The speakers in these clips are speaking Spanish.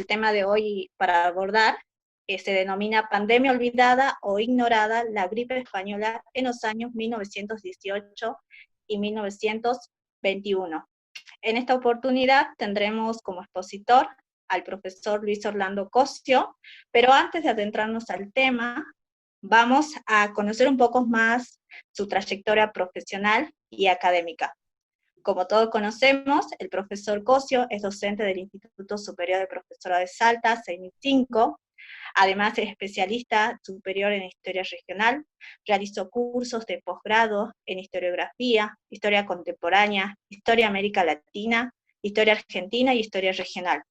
el tema de hoy para abordar se denomina Pandemia olvidada o ignorada, la gripe española en los años 1918 y 1921. En esta oportunidad tendremos como expositor al profesor Luis Orlando Cosio, pero antes de adentrarnos al tema, vamos a conocer un poco más su trayectoria profesional y académica. Como todos conocemos, el profesor Cosio es docente del Instituto Superior de Profesorado de Salta, CENI5, además es especialista superior en historia regional, realizó cursos de posgrado en historiografía, historia contemporánea, historia América Latina, historia argentina y historia regional.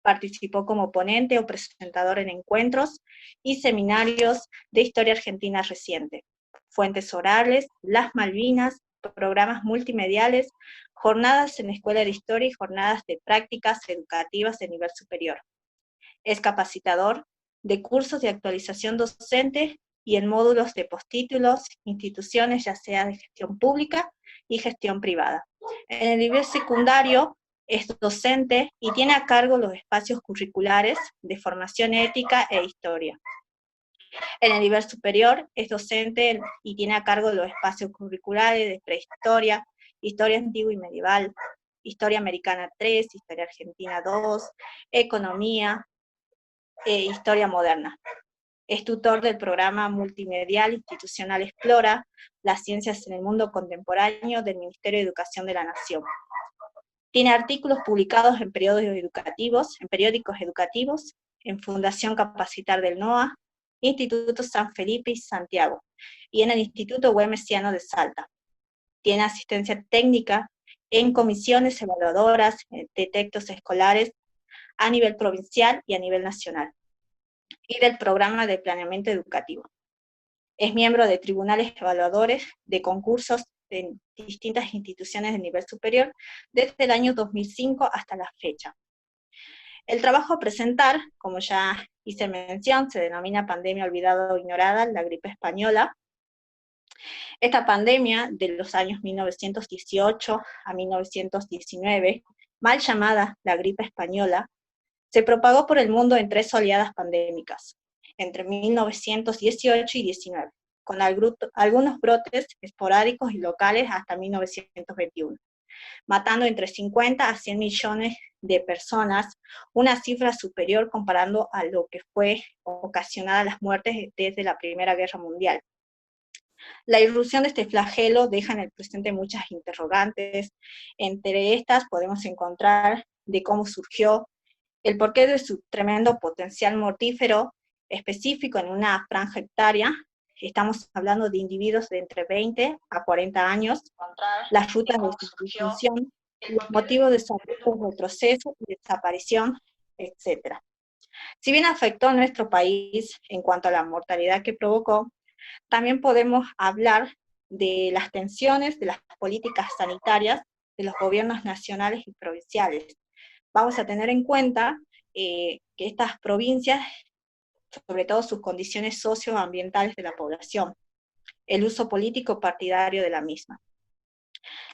Participó como ponente o presentador en encuentros y seminarios de historia argentina reciente, fuentes orales, las Malvinas, programas multimediales, jornadas en Escuela de Historia y jornadas de prácticas educativas de nivel superior. Es capacitador de cursos de actualización docente y en módulos de postítulos, instituciones ya sea de gestión pública y gestión privada. En el nivel secundario es docente y tiene a cargo los espacios curriculares de formación ética e historia. En el nivel superior es docente y tiene a cargo los espacios curriculares de prehistoria, historia antigua y medieval, historia americana 3, historia argentina 2, economía, historia moderna. Es tutor del programa multimedial institucional Explora, las ciencias en el mundo contemporáneo del Ministerio de Educación de la Nación. Tiene artículos publicados en periódicos educativos, en Fundación Capacitar del NOA, Instituto San Felipe y Santiago, y en el Instituto Güemes-Ciano de Salta. Tiene asistencia técnica en comisiones evaluadoras de textos escolares a nivel provincial y a nivel nacional, y del programa de planeamiento educativo. Es miembro de tribunales evaluadores de concursos en distintas instituciones de nivel superior desde el año 2005 hasta la fecha. El trabajo a presentar, como ya hice mención, se denomina Pandemia olvidada o ignorada, la gripe española. Esta pandemia de los años 1918 a 1919, mal llamada la gripe española, se propagó por el mundo en 3 oleadas pandémicas, entre 1918 y 19, con algunos brotes esporádicos y locales hasta 1921, matando entre 50 a 100 millones de personas, una cifra superior comparando a lo que fue ocasionada las muertes desde la Primera Guerra Mundial. La irrupción de este flagelo deja en el presente muchas interrogantes. Entre estas podemos encontrar de cómo surgió, el porqué de su tremendo potencial mortífero específico en una franja etaria. Estamos hablando de individuos de entre 20 a 40 años, las rutas de su distribución, los motivos de su retroceso y desaparición, etc. Si bien afectó a nuestro país en cuanto a la mortalidad que provocó, también podemos hablar de las tensiones de las políticas sanitarias de los gobiernos nacionales y provinciales. Vamos a tener en cuenta que estas provincias, sobre todo sus condiciones socioambientales de la población, el uso político partidario de la misma.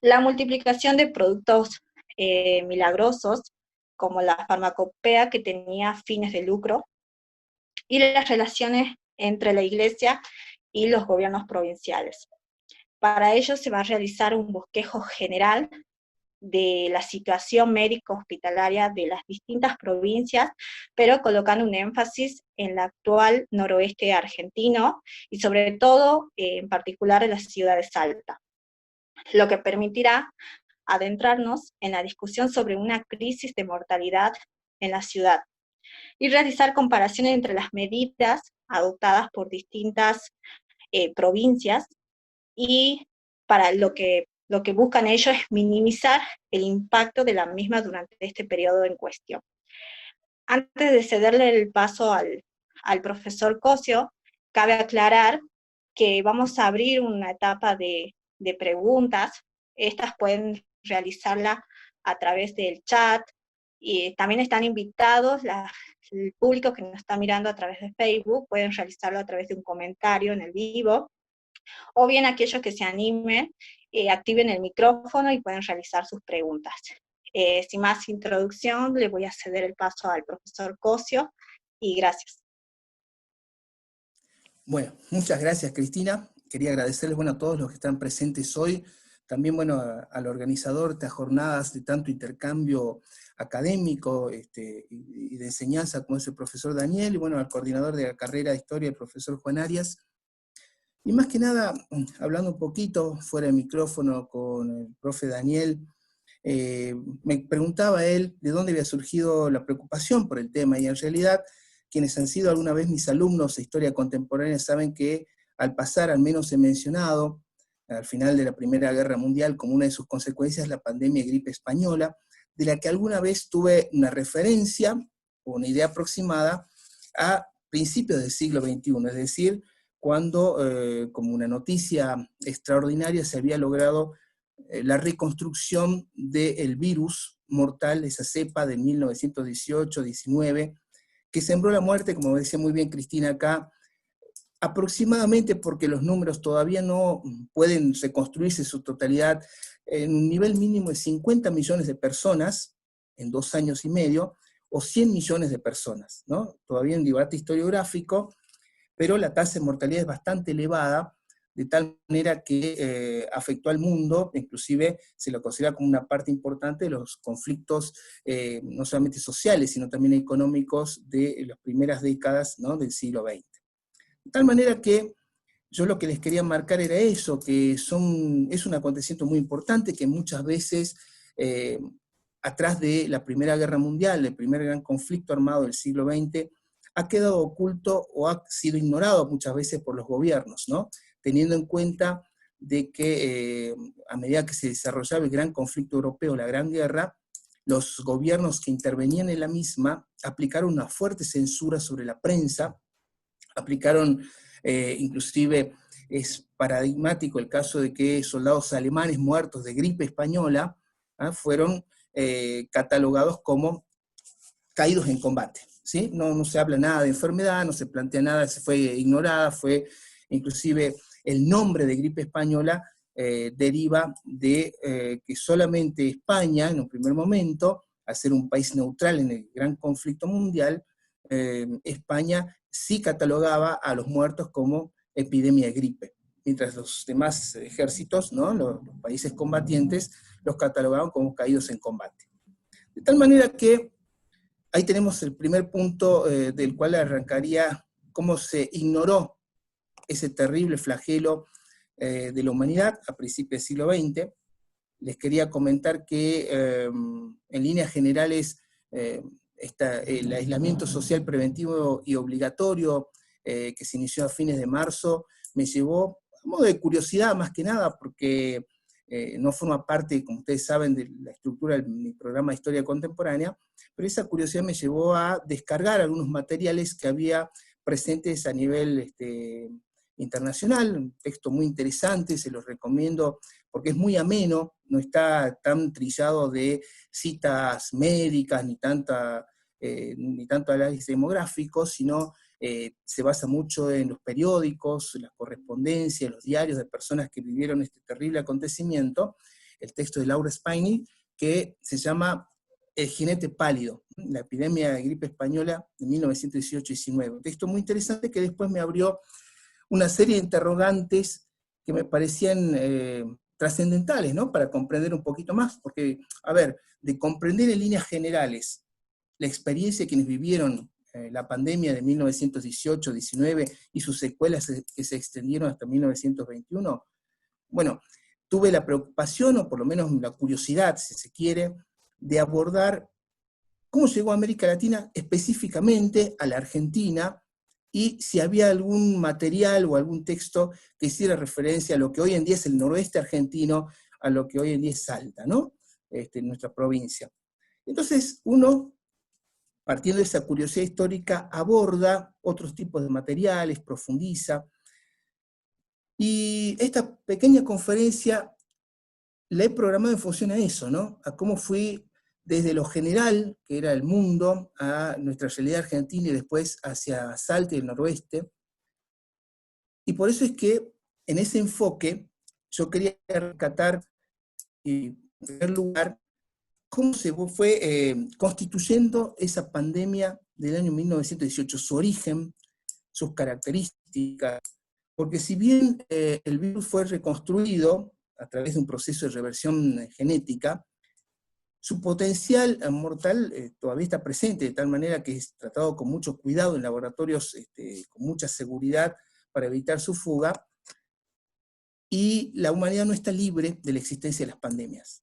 La multiplicación de productos milagrosos, como la farmacopea que tenía fines de lucro, y las relaciones entre la Iglesia y los gobiernos provinciales. Para ello se va a realizar un bosquejo general de la situación médico-hospitalaria de las distintas provincias, pero colocando un énfasis en la actual noroeste argentino, y sobre todo, en particular, en la ciudad de Salta, lo que permitirá adentrarnos en la discusión sobre una crisis de mortalidad en la ciudad, y realizar comparaciones entre las medidas adoptadas por distintas provincias, y para lo que buscan ellos es minimizar el impacto de la misma durante este periodo en cuestión. Antes de cederle el paso al profesor Cosio, cabe aclarar que vamos a abrir una etapa de preguntas. Estas pueden realizarla a través del chat, y también están invitados el público que nos está mirando a través de Facebook, pueden realizarlo a través de un comentario en el vivo, o bien aquellos que se animen, activen el micrófono y pueden realizar sus preguntas. Sin más introducción, le voy a ceder el paso al profesor Cosio, y gracias. Bueno, muchas gracias, Cristina. Quería agradecerles, bueno, a todos los que están presentes hoy, también, bueno, al organizador de estas jornadas de tanto intercambio académico y de enseñanza como es el profesor Daniel, y bueno, al coordinador de la carrera de Historia, el profesor Juan Arias. Y más que nada, hablando un poquito fuera de micrófono con el profe Daniel, me preguntaba él de dónde había surgido la preocupación por el tema, y en realidad quienes han sido alguna vez mis alumnos de historia contemporánea saben que al pasar, al menos he mencionado, al final de la Primera Guerra Mundial, como una de sus consecuencias, la pandemia de gripe española, de la que alguna vez tuve una referencia o una idea aproximada a principios del siglo XXI, es decir, cuando, como una noticia extraordinaria, se había logrado la reconstrucción del virus mortal, esa cepa de 1918-19, que sembró la muerte, como decía muy bien Cristina acá, aproximadamente, porque los números todavía no pueden reconstruirse en su totalidad, en un nivel mínimo de 50 millones de personas en 2 años y medio, o 100 millones de personas, ¿no? Todavía un debate historiográfico, pero la tasa de mortalidad es bastante elevada, de tal manera que afectó al mundo, inclusive se lo considera como una parte importante de los conflictos, no solamente sociales, sino también económicos de las primeras décadas, ¿no?, del siglo XX. De tal manera que yo lo que les quería marcar era eso, que es un acontecimiento muy importante, que muchas veces, atrás de la Primera Guerra Mundial, del primer gran conflicto armado del siglo XX, ha quedado oculto o ha sido ignorado muchas veces por los gobiernos, ¿no? Teniendo en cuenta de que a medida que se desarrollaba el gran conflicto europeo, la Gran Guerra, los gobiernos que intervenían en la misma aplicaron una fuerte censura sobre la prensa, aplicaron inclusive, es paradigmático el caso de que soldados alemanes muertos de gripe española fueron catalogados como caídos en combate, ¿sí? No se habla nada de enfermedad, no se plantea nada, se fue ignorada, fue inclusive el nombre de gripe española deriva de que solamente España, en un primer momento, al ser un país neutral en el gran conflicto mundial, España sí catalogaba a los muertos como epidemia de gripe, mientras los demás ejércitos, ¿no?, los países combatientes, los catalogaban como caídos en combate. De tal manera que ahí tenemos el primer punto del cual arrancaría cómo se ignoró ese terrible flagelo de la humanidad a principios del siglo XX. Les quería comentar que en líneas generales el aislamiento social preventivo y obligatorio que se inició a fines de marzo me llevó, a modo de curiosidad más que nada, porque no forma parte, como ustedes saben, de la estructura de mi programa de Historia Contemporánea, pero esa curiosidad me llevó a descargar algunos materiales que había presentes a nivel internacional, un texto muy interesante, se los recomiendo porque es muy ameno, no está tan trillado de citas médicas ni tanto análisis demográfico, sino se basa mucho en los periódicos, las correspondencias, los diarios de personas que vivieron este terrible acontecimiento, el texto de Laura Spiney, que se llama El jinete pálido, la epidemia de gripe española de 1918-19. Un texto muy interesante que después me abrió una serie de interrogantes que me parecían trascendentales, ¿no?, para comprender un poquito más, porque, a ver, de comprender en líneas generales la experiencia de quienes vivieron la pandemia de 1918-19 y sus secuelas que se extendieron hasta 1921, bueno, tuve la preocupación, o por lo menos la curiosidad, si se quiere, de abordar cómo llegó a América Latina, específicamente a la Argentina, y si había algún material o algún texto que hiciera referencia a lo que hoy en día es el noroeste argentino, a lo que hoy en día es Salta, ¿no?, nuestra provincia. Entonces uno, partiendo de esa curiosidad histórica, aborda otros tipos de materiales, profundiza, y esta pequeña conferencia la he programado en función a eso, ¿no?, a cómo fui desde lo general, que era el mundo, a nuestra realidad argentina y después hacia Salta y el noroeste. Y por eso es que en ese enfoque yo quería rescatar, y en primer lugar, cómo se fue constituyendo esa pandemia del año 1918, su origen, sus características, porque si bien el virus fue reconstruido a través de un proceso de reversión genética, su potencial mortal todavía está presente, de tal manera que es tratado con mucho cuidado en laboratorios, con mucha seguridad para evitar su fuga, y la humanidad no está libre de la existencia de las pandemias.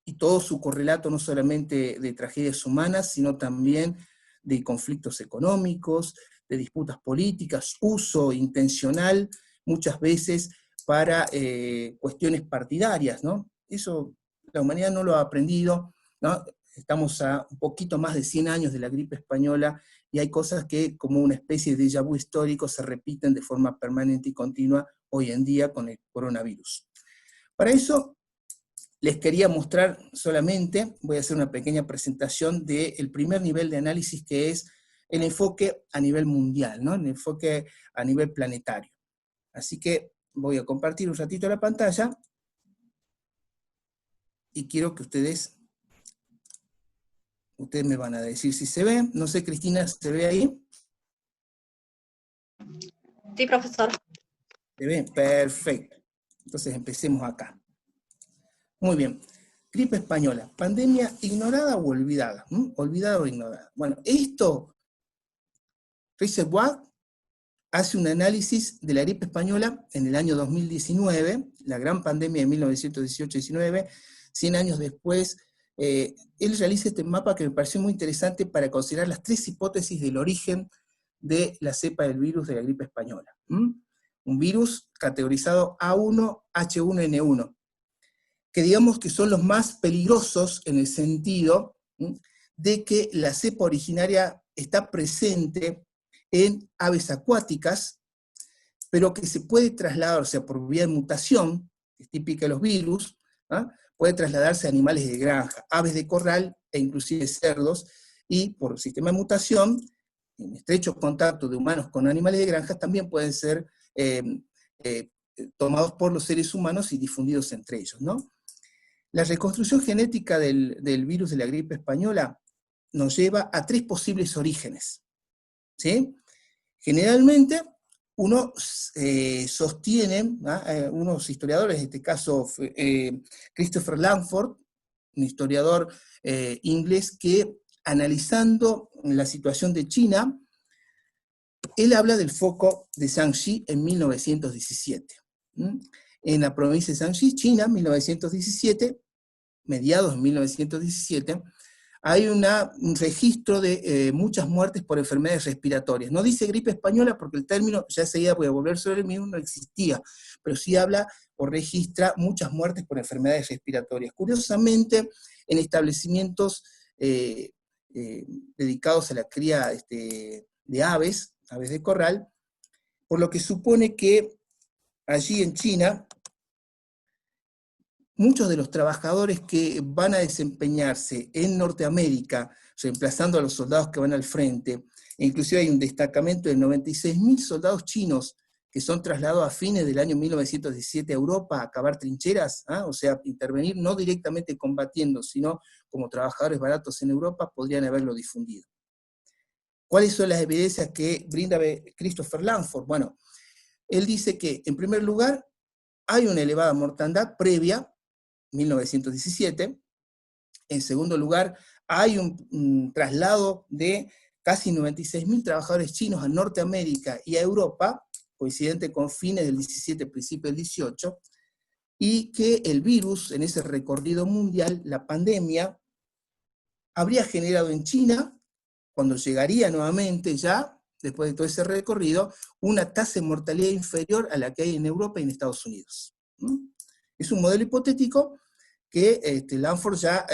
Y todo su correlato no solamente de tragedias humanas, sino también de conflictos económicos, de disputas políticas, uso intencional, muchas veces para cuestiones partidarias, ¿no? Eso la humanidad no lo ha aprendido, ¿no? Estamos a un poquito más de 100 años de la gripe española, y hay cosas que, como una especie de déjà vu histórico, se repiten de forma permanente y continua hoy en día con el coronavirus. Para eso, les quería mostrar solamente, voy a hacer una pequeña presentación del primer nivel de análisis, que es el enfoque a nivel mundial, ¿no? El enfoque a nivel planetario. Así que voy a compartir un ratito la pantalla, y quiero que ustedes me van a decir si se ve. No sé, Cristina, ¿se ve ahí? Sí, profesor. ¿Se ve? Perfecto. Entonces empecemos acá. Muy bien. Gripe española, pandemia ignorada o olvidada. Olvidada o ignorada. Bueno, esto, Reservoir hace un análisis de la gripe española en el año 2019, la gran pandemia de 1918-19, 100 años después. Él realiza este mapa que me pareció muy interesante para considerar las 3 hipótesis del origen de la cepa del virus de la gripe española. Un virus categorizado A1, H1N1, que digamos que son los más peligrosos en el sentido de que la cepa originaria está presente en aves acuáticas, pero que se puede trasladar, o sea, por vía de mutación, que es típica de los virus, puede trasladarse a animales de granja, aves de corral e inclusive cerdos, y por sistema de mutación, en estrecho contacto de humanos con animales de granja, también pueden ser tomados por los seres humanos y difundidos entre ellos, ¿no? La reconstrucción genética del virus de la gripe española nos lleva a 3 posibles orígenes, ¿sí? Generalmente, uno sostiene, unos historiadores, en este caso Christopher Langford, un historiador inglés, que analizando la situación de China, él habla del foco de Shaanxi en 1917. En la provincia de Shaanxi, China, 1917, mediados de 1917, hay un registro de muchas muertes por enfermedades respiratorias. No dice gripe española porque el término, ya enseguida voy a volver sobre el mismo, no existía, pero sí habla o registra muchas muertes por enfermedades respiratorias. Curiosamente, en establecimientos dedicados a la cría de aves de corral, por lo que supone que allí en China, muchos de los trabajadores que van a desempeñarse en Norteamérica, reemplazando a los soldados que van al frente, e inclusive hay un destacamento de 96.000 soldados chinos que son trasladados a fines del año 1917 a Europa a cavar trincheras, o sea, intervenir no directamente combatiendo, sino como trabajadores baratos en Europa, podrían haberlo difundido. ¿Cuáles son las evidencias que brinda Christopher Langford? Bueno, él dice que, en primer lugar, hay una elevada mortandad previa, 1917. En segundo lugar, hay un traslado de casi 96.000 trabajadores chinos a Norteamérica y a Europa, coincidente con fines del 17, principio del 18, y que el virus, en ese recorrido mundial, la pandemia, habría generado en China, cuando llegaría nuevamente ya, después de todo ese recorrido, una tasa de mortalidad inferior a la que hay en Europa y en Estados Unidos. Es un modelo hipotético que Langford ya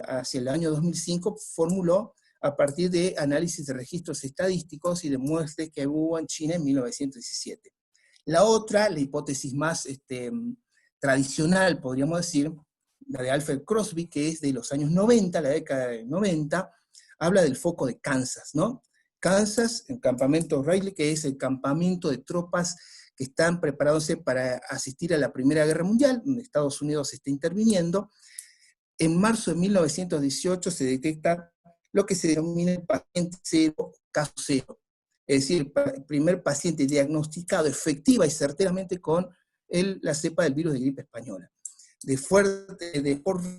hacia el año 2005 formuló a partir de análisis de registros estadísticos y de muertes que hubo en China en 1917. La otra, la hipótesis más tradicional, podríamos decir, la de Alfred Crosby, que es de los años 90, la década de 90, habla del foco de Kansas, ¿no? Kansas, el campamento Riley, que es el campamento de tropas que están preparándose para asistir a la Primera Guerra Mundial, donde Estados Unidos está interviniendo, en marzo de 1918 se detecta lo que se denomina el paciente cero, caso cero. Es decir, el primer paciente diagnosticado efectiva y certeramente con la cepa del virus de gripe española. De Fort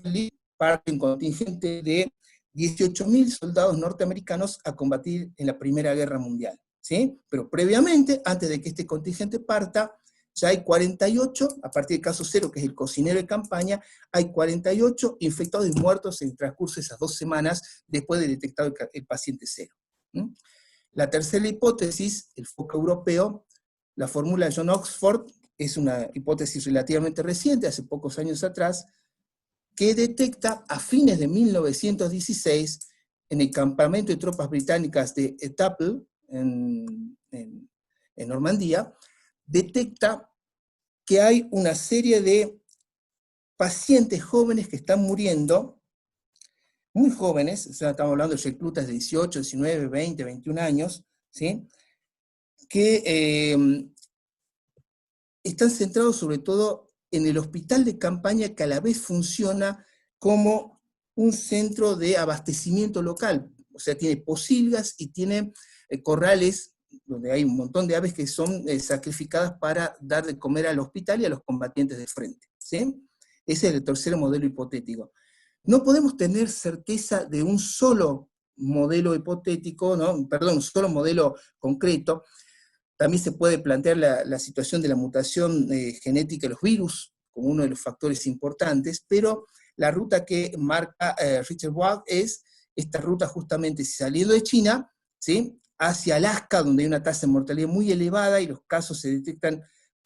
Lee parte un contingente de 18.000 soldados norteamericanos a combatir en la Primera Guerra Mundial, ¿sí? Pero previamente, antes de que este contingente parta, ya hay 48, a partir del caso cero, que es el cocinero de campaña, hay 48 infectados y muertos en el transcurso de esas 2 semanas después de detectado el paciente cero. ¿Mm? La tercera hipótesis, el foco europeo, la fórmula de John Oxford, es una hipótesis relativamente reciente, hace pocos años atrás, que detecta a fines de 1916, en el campamento de tropas británicas de Étaples, en Normandía, detecta que hay una serie de pacientes jóvenes que están muriendo, muy jóvenes, o sea, estamos hablando de reclutas de 18, 19, 20, 21 años, ¿sí? Que están centrados sobre todo en el hospital de campaña, que a la vez funciona como un centro de abastecimiento local, o sea, tiene posilgas y tiene corrales donde hay un montón de aves que son sacrificadas para dar de comer al hospital y a los combatientes de frente, ¿sí? Ese es el tercer modelo hipotético. No podemos tener certeza de un solo modelo hipotético, ¿no? Perdón, un solo modelo concreto. También se puede plantear la situación de la mutación genética de los virus como uno de los factores importantes, pero la ruta que marca Richard Waugh es esta ruta justamente saliendo de China, ¿sí?, hacia Alaska, donde hay una tasa de mortalidad muy elevada y los casos se detectan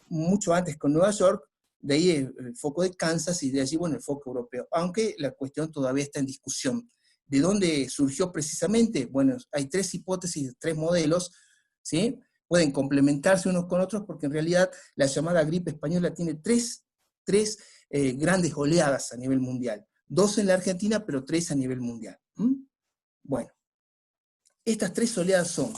mucho antes con Nueva York, de ahí el foco de Kansas y de allí, bueno, el foco europeo, aunque la cuestión todavía está en discusión. ¿De dónde surgió precisamente? Bueno, hay 3 hipótesis, 3 modelos, ¿sí?, pueden complementarse unos con otros, porque en realidad la llamada gripe española tiene tres grandes oleadas a nivel mundial. 2 en la Argentina, pero 3 a nivel mundial. Bueno, estas 3 oleadas son,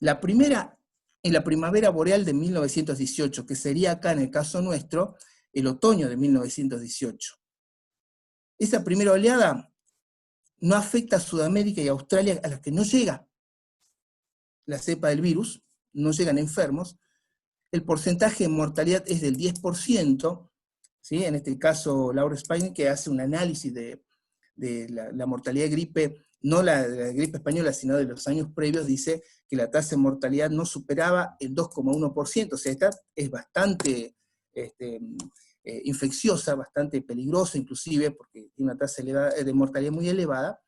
la primera en la primavera boreal de 1918, que sería acá en el caso nuestro, el otoño de 1918. Esa primera oleada no afecta a Sudamérica y Australia, a las que no llega la cepa del virus, no llegan enfermos. El porcentaje de mortalidad es del 10%, ¿sí? En este caso, Laura Spain, que hace un análisis de la mortalidad de gripe, no la gripe española, sino de los años previos, dice que la tasa de mortalidad no superaba el 2,1%, o sea, esta es bastante infecciosa, bastante peligrosa inclusive, porque tiene una tasa de mortalidad muy elevada.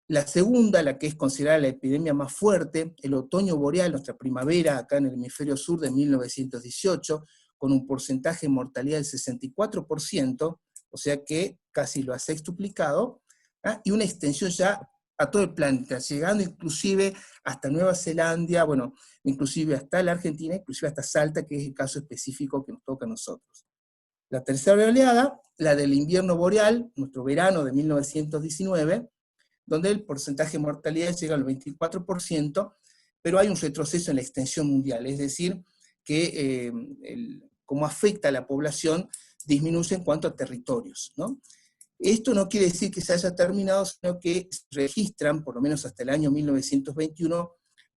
La segunda, la que es considerada la epidemia más fuerte, el otoño boreal, nuestra primavera acá en el hemisferio sur de 1918, con un porcentaje de mortalidad del 64%, o sea que casi lo ha sextuplicado, y una extensión ya a todo el planeta, llegando inclusive hasta Nueva Zelanda, bueno, inclusive hasta la Argentina, inclusive hasta Salta, que es el caso específico que nos toca a nosotros. La tercera oleada, la del invierno boreal, nuestro verano de 1919, donde el porcentaje de mortalidad llega al 24%, pero hay un retroceso en la extensión mundial, es decir, que como afecta a la población, disminuye en cuanto a territorios, ¿no? Esto no quiere decir que se haya terminado, sino que se registran, por lo menos hasta el año 1921,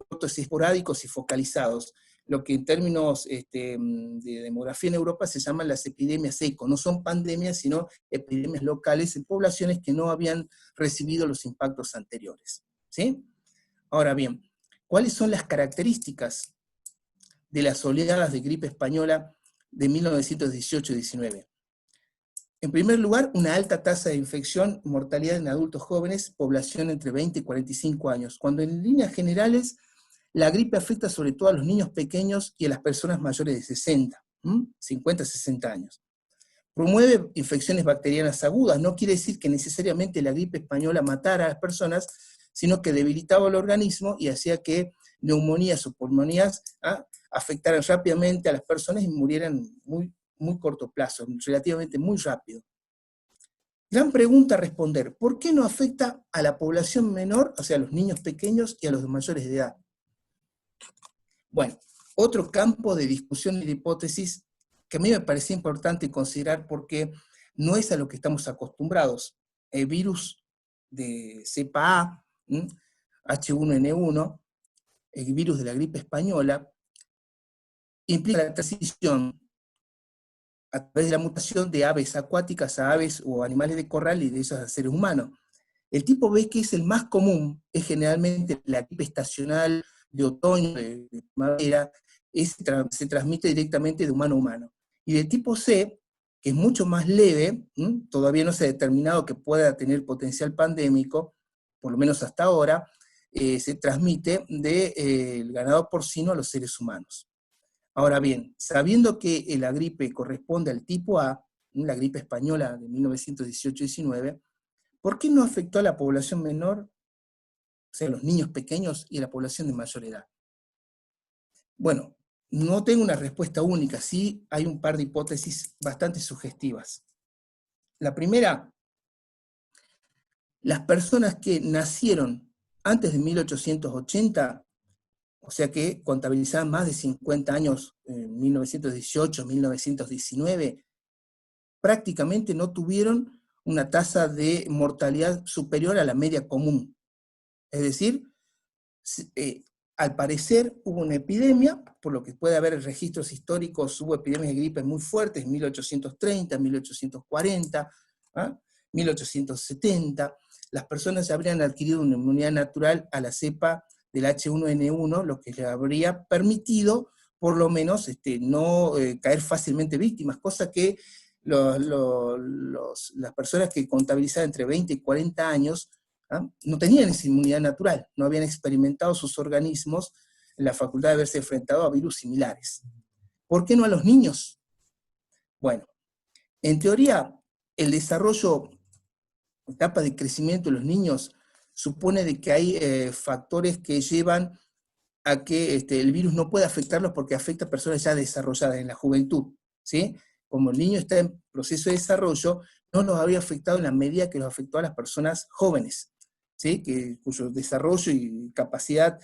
brotes esporádicos y focalizados, lo que en términos de demografía en Europa se llaman las epidemias ECO. No son pandemias, sino epidemias locales en poblaciones que no habían recibido los impactos anteriores, ¿sí? Ahora bien, ¿cuáles son las características de las oleadas de gripe española de 1918-19? En primer lugar, una alta tasa de infección y mortalidad en adultos jóvenes, población entre 20 y 45 años, cuando en líneas generales la gripe afecta sobre todo a los niños pequeños y a las personas mayores de 60, 50, 60 años. Promueve infecciones bacterianas agudas, no quiere decir que necesariamente la gripe española matara a las personas, sino que debilitaba el organismo y hacía que neumonías o pulmonías afectaran rápidamente a las personas y murieran muy corto plazo, relativamente muy rápido. Gran pregunta a responder, ¿por qué no afecta a la población menor, o sea, a los niños pequeños y a los mayores de edad? Bueno, otro campo de discusión y de hipótesis que a mí me parecía importante considerar porque no es a lo que estamos acostumbrados. El virus de cepa A, H1N1, el virus de la gripe española, implica la transición a través de la mutación de aves acuáticas a aves o animales de corral y de esos a seres humanos. El tipo B, que es el más común, es generalmente la gripe estacional de otoño, de primavera, se transmite directamente de humano a humano. Y del tipo C, que es mucho más leve, todavía no se ha determinado que pueda tener potencial pandémico, por lo menos hasta ahora, se transmite del ganado porcino a los seres humanos. Ahora bien, sabiendo que la gripe corresponde al tipo A, la gripe española de 1918-19, ¿por qué no afectó a la población menor, o sea, a los niños pequeños y a la población de mayor edad? Bueno, no tengo una respuesta única, sí hay un par de hipótesis bastante sugestivas. La primera, las personas que nacieron antes de 1880, o sea que contabilizaban más de 50 años en 1918, 1919, prácticamente no tuvieron una tasa de mortalidad superior a la media común. Es decir, al parecer hubo una epidemia, por lo que puede haber registros históricos, hubo epidemias de gripe muy fuertes en 1830, 1840, 1870. Las personas habrían adquirido una inmunidad natural a la cepa del H1N1, lo que les habría permitido, por lo menos, no caer fácilmente víctimas, cosa que las personas que contabilizaban entre 20 y 40 años no tenían esa inmunidad natural, no habían experimentado sus organismos la facultad de haberse enfrentado a virus similares. ¿Por qué no a los niños? Bueno, en teoría, el desarrollo, etapa de crecimiento de los niños, supone de que hay factores que llevan a que el virus no pueda afectarlos porque afecta a personas ya desarrolladas en la juventud, ¿sí? Como el niño está en proceso de desarrollo, no los habría afectado en la medida que los afectó a las personas jóvenes, ¿sí? Cuyo desarrollo y capacidad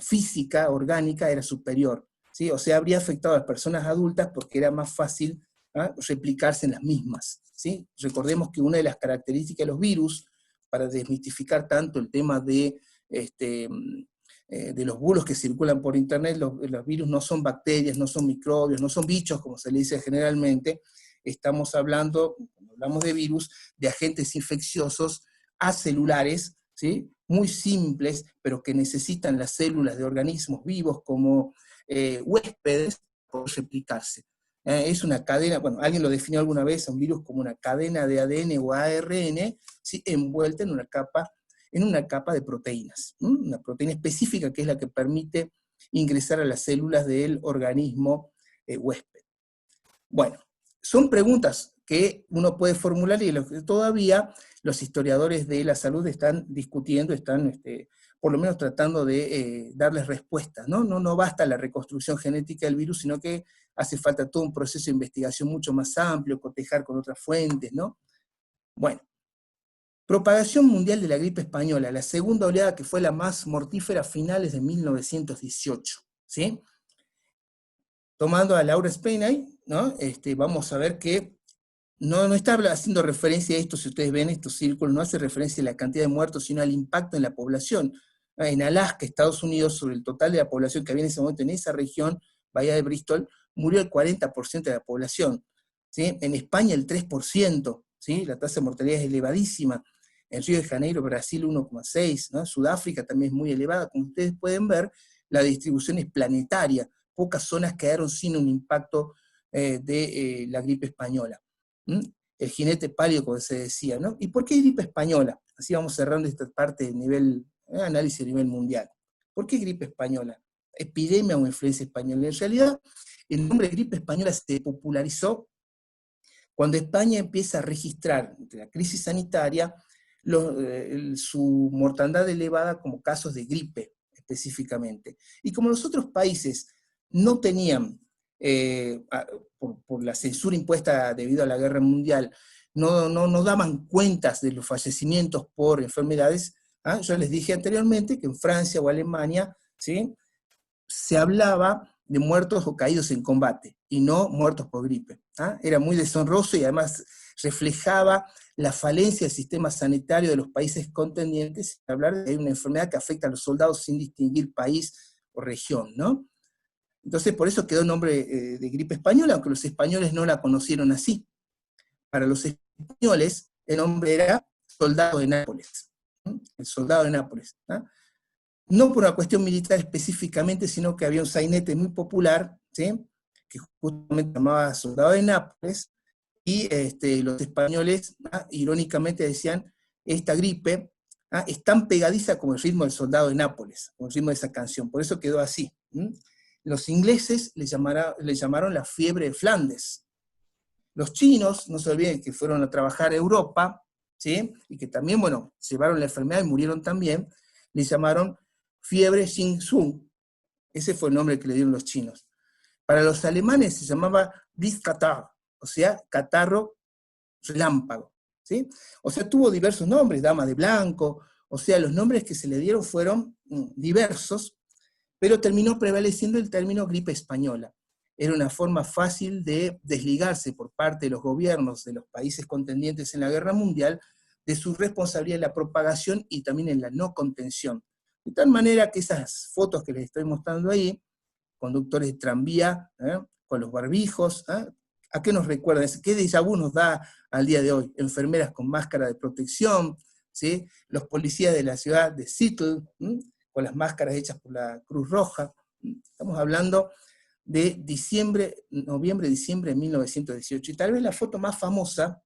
física, orgánica, era superior, ¿sí? O sea, habría afectado a las personas adultas porque era más fácil replicarse en las mismas, ¿sí? Recordemos que una de las características de los virus, para desmitificar tanto el tema de los bulos que circulan por internet, los virus no son bacterias, no son microbios, no son bichos, como se le dice generalmente. Estamos hablando, cuando hablamos de virus, de agentes infecciosos acelulares, ¿sí? Muy simples, pero que necesitan las células de organismos vivos como huéspedes por replicarse. Es una cadena, bueno, alguien lo definió alguna vez, un virus como una cadena de ADN o ARN, ¿sí? Envuelta en una capa de proteínas, una proteína específica que es la que permite ingresar a las células del organismo huésped. Bueno, son preguntas que uno puede formular y todavía los historiadores de la salud están discutiendo, están por lo menos tratando de darles respuestas, ¿no? No basta la reconstrucción genética del virus, sino que hace falta todo un proceso de investigación mucho más amplio, cotejar con otras fuentes, ¿no? Bueno, propagación mundial de la gripe española, la segunda oleada que fue la más mortífera a finales de 1918, ¿sí? Tomando a Laura Spainay, ¿no? Vamos a ver que no está haciendo referencia a esto, si ustedes ven estos círculos, no hace referencia a la cantidad de muertos, sino al impacto en la población. En Alaska, Estados Unidos, sobre el total de la población que había en ese momento en esa región, Bahía de Bristol, murió el 40% de la población, ¿sí? En España el 3%, ¿sí? La tasa de mortalidad es elevadísima. En Río de Janeiro, Brasil 1,6%, ¿no? Sudáfrica también es muy elevada. Como ustedes pueden ver, la distribución es planetaria. Pocas zonas quedaron sin un impacto de la gripe española. El jinete pálido, como se decía, ¿no? ¿Y por qué gripe española? Así vamos cerrando esta parte de nivel, análisis a nivel mundial. ¿Por qué gripe española? ¿Epidemia o influencia española? En realidad, el nombre de gripe española se popularizó cuando España empieza a registrar, entre la crisis sanitaria, su mortandad elevada como casos de gripe, específicamente. Y como los otros países no tenían, por la censura impuesta debido a la guerra mundial, no daban cuentas de los fallecimientos por enfermedades, yo les dije anteriormente que en Francia o Alemania, ¿sí?, se hablaba de muertos o caídos en combate, y no muertos por gripe. Era muy deshonroso y además reflejaba la falencia del sistema sanitario de los países contendientes, hablar de una enfermedad que afecta a los soldados sin distinguir país o región, ¿no? Entonces, por eso quedó el nombre de gripe española, aunque los españoles no la conocieron así. Para los españoles, el nombre era soldado de Nápoles, ¿no? El soldado de Nápoles, ¿no? No por una cuestión militar específicamente, sino que había un sainete muy popular, ¿sí?, que justamente se llamaba soldado de Nápoles, y los españoles, ¿ah?, irónicamente decían, esta gripe, ¿ah?, es tan pegadiza como el ritmo del soldado de Nápoles, como el ritmo de esa canción, por eso quedó así. Los ingleses le llamaron la fiebre de Flandes. Los chinos, no se olviden que fueron a trabajar a Europa, ¿sí?, y que también, bueno, llevaron la enfermedad y murieron también, le llamaron fiebre Xingzhou. Ese fue el nombre que le dieron los chinos. Para los alemanes se llamaba Blitzkatarr, o sea, catarro relámpago, ¿sí? O sea, tuvo diversos nombres, dama de blanco, o sea, los nombres que se le dieron fueron diversos, pero terminó prevaleciendo el término gripe española. Era una forma fácil de desligarse por parte de los gobiernos de los países contendientes en la guerra mundial de su responsabilidad en la propagación y también en la no contención. De tal manera que esas fotos que les estoy mostrando ahí, conductores de tranvía, con los barbijos, ¿a qué nos recuerda? ¿Qué déjà vu nos da al día de hoy? Enfermeras con máscara de protección, ¿sí?, los policías de la ciudad de Seattle, con las máscaras hechas por la Cruz Roja. Estamos hablando de noviembre-diciembre de 1918. Y tal vez la foto más famosa,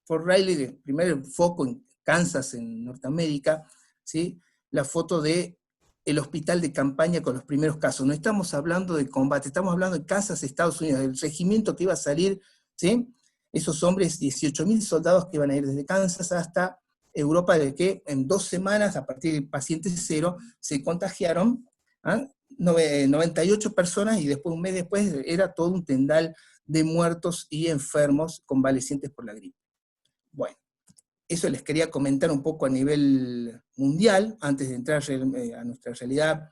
Fort Riley, el primer foco en Kansas, en Norteamérica, ¿sí?, la foto de el hospital de campaña con los primeros casos. No estamos hablando de combate, estamos hablando de Kansas, Estados Unidos, del regimiento que iba a salir, ¿sí?, esos hombres, 18.000 soldados que iban a ir desde Kansas hasta Europa, de que en 2 semanas, a partir del paciente cero, se contagiaron 98 personas, y después, un mes después, era todo un tendal de muertos y enfermos convalecientes por la gripe. Bueno, eso les quería comentar un poco a nivel mundial, antes de entrar a nuestra realidad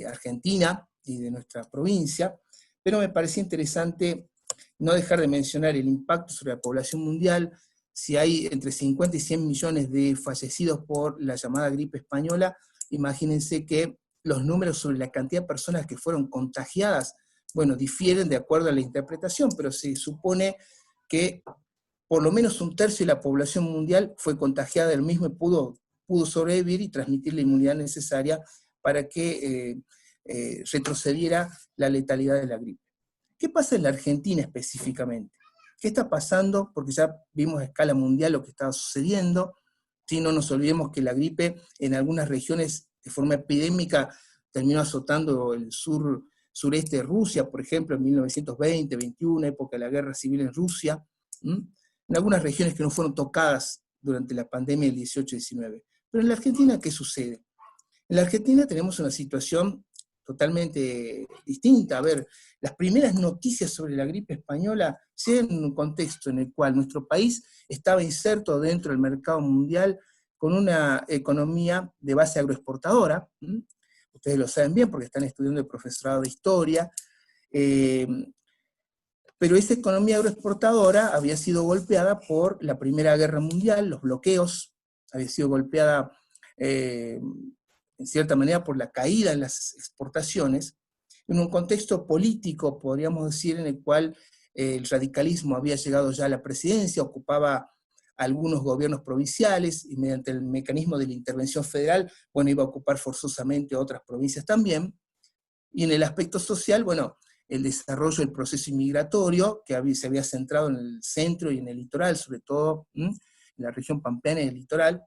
argentina y de nuestra provincia, pero me parecía interesante no dejar de mencionar el impacto sobre la población mundial. Si hay entre 50 y 100 millones de fallecidos por la llamada gripe española, imagínense que los números sobre la cantidad de personas que fueron contagiadas, bueno, difieren de acuerdo a la interpretación, pero se supone que por lo menos 1/3 de la población mundial fue contagiada del mismo y pudo sobrevivir y transmitir la inmunidad necesaria para que retrocediera la letalidad de la gripe. ¿Qué pasa en la Argentina específicamente? ¿Qué está pasando? Porque ya vimos a escala mundial lo que estaba sucediendo. ¿Sí? No nos olvidemos que la gripe en algunas regiones de forma epidémica terminó azotando el sureste de Rusia, por ejemplo, en 1920-21, época de la guerra civil en Rusia. En algunas regiones que no fueron tocadas durante la pandemia del 18-19. Pero en la Argentina, ¿qué sucede? En la Argentina tenemos una situación totalmente distinta. A ver, las primeras noticias sobre la gripe española llegan en un contexto en el cual nuestro país estaba inserto dentro del mercado mundial con una economía de base agroexportadora. Ustedes lo saben bien porque están estudiando el profesorado de historia. Pero esa economía agroexportadora había sido golpeada por la Primera Guerra Mundial, los bloqueos, había sido golpeada en cierta manera por la caída en las exportaciones, en un contexto político, podríamos decir, en el cual el radicalismo había llegado ya a la presidencia, ocupaba algunos gobiernos provinciales, y mediante el mecanismo de la intervención federal, bueno, iba a ocupar forzosamente otras provincias también. Y en el aspecto social, bueno, el desarrollo del proceso inmigratorio, que se había centrado en el centro y en el litoral, sobre todo en la región pampeana y el litoral,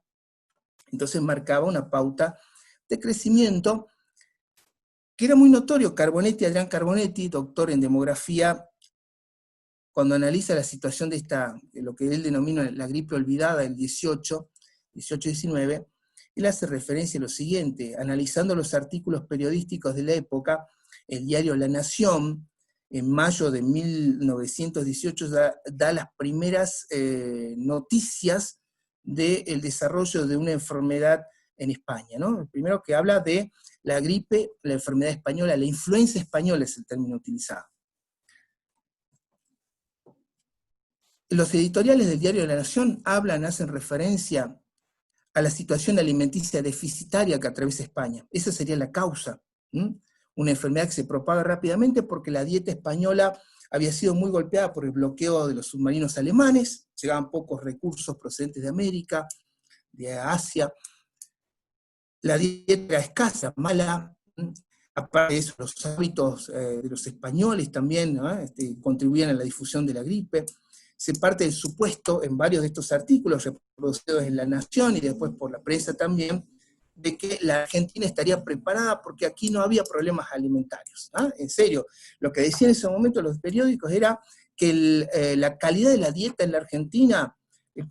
entonces marcaba una pauta de crecimiento que era muy notorio. Adrián Carbonetti, doctor en demografía, cuando analiza la situación de lo que él denomina la gripe olvidada del 18-19, él hace referencia a lo siguiente: analizando los artículos periodísticos de la época, el diario La Nación, en mayo de 1918, da las primeras noticias del desarrollo de una enfermedad en España, ¿no? El primero que habla de la gripe, la enfermedad española, la influenza española es el término utilizado. los editoriales del Diario de la Nación hacen referencia a la situación alimenticia deficitaria que atraviesa España. Esa sería la causa. Una enfermedad que se propaga rápidamente porque la dieta española había sido muy golpeada por el bloqueo de los submarinos alemanes, llegaban pocos recursos procedentes de América, de Asia, la dieta era escasa, mala. Aparte de eso, los hábitos de los españoles también, ¿no? Contribuían a la difusión de la gripe. Se parte del supuesto, en varios de estos artículos reproducidos en La Nación y después por la prensa también, de que la Argentina estaría preparada porque aquí no había problemas alimentarios. En serio, lo que decían en ese momento los periódicos era que la calidad de la dieta en la Argentina, el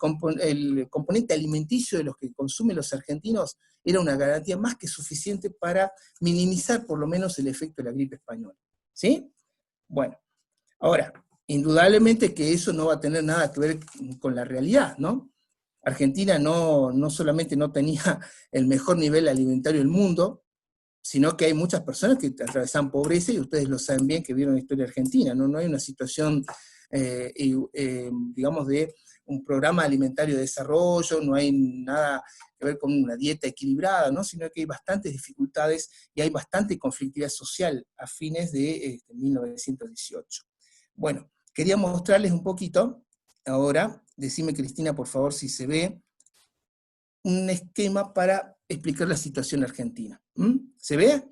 componente alimenticio de los que consumen los argentinos, era una garantía más que suficiente para minimizar por lo menos el efecto de la gripe española. ¿Sí? Bueno, ahora, indudablemente que eso no va a tener nada que ver con la realidad, ¿no? Argentina no solamente no tenía el mejor nivel alimentario del mundo, sino que hay muchas personas que atravesan pobreza, y ustedes lo saben bien que vieron la historia argentina, no hay una situación, digamos, de un programa alimentario de desarrollo, no hay nada que ver con una dieta equilibrada, ¿no? Sino que hay bastantes dificultades y hay bastante conflictividad social a fines de 1918. Bueno, quería mostrarles un poquito, ahora, decime Cristina por favor si se ve, un esquema para explicar la situación argentina. ¿Se ve?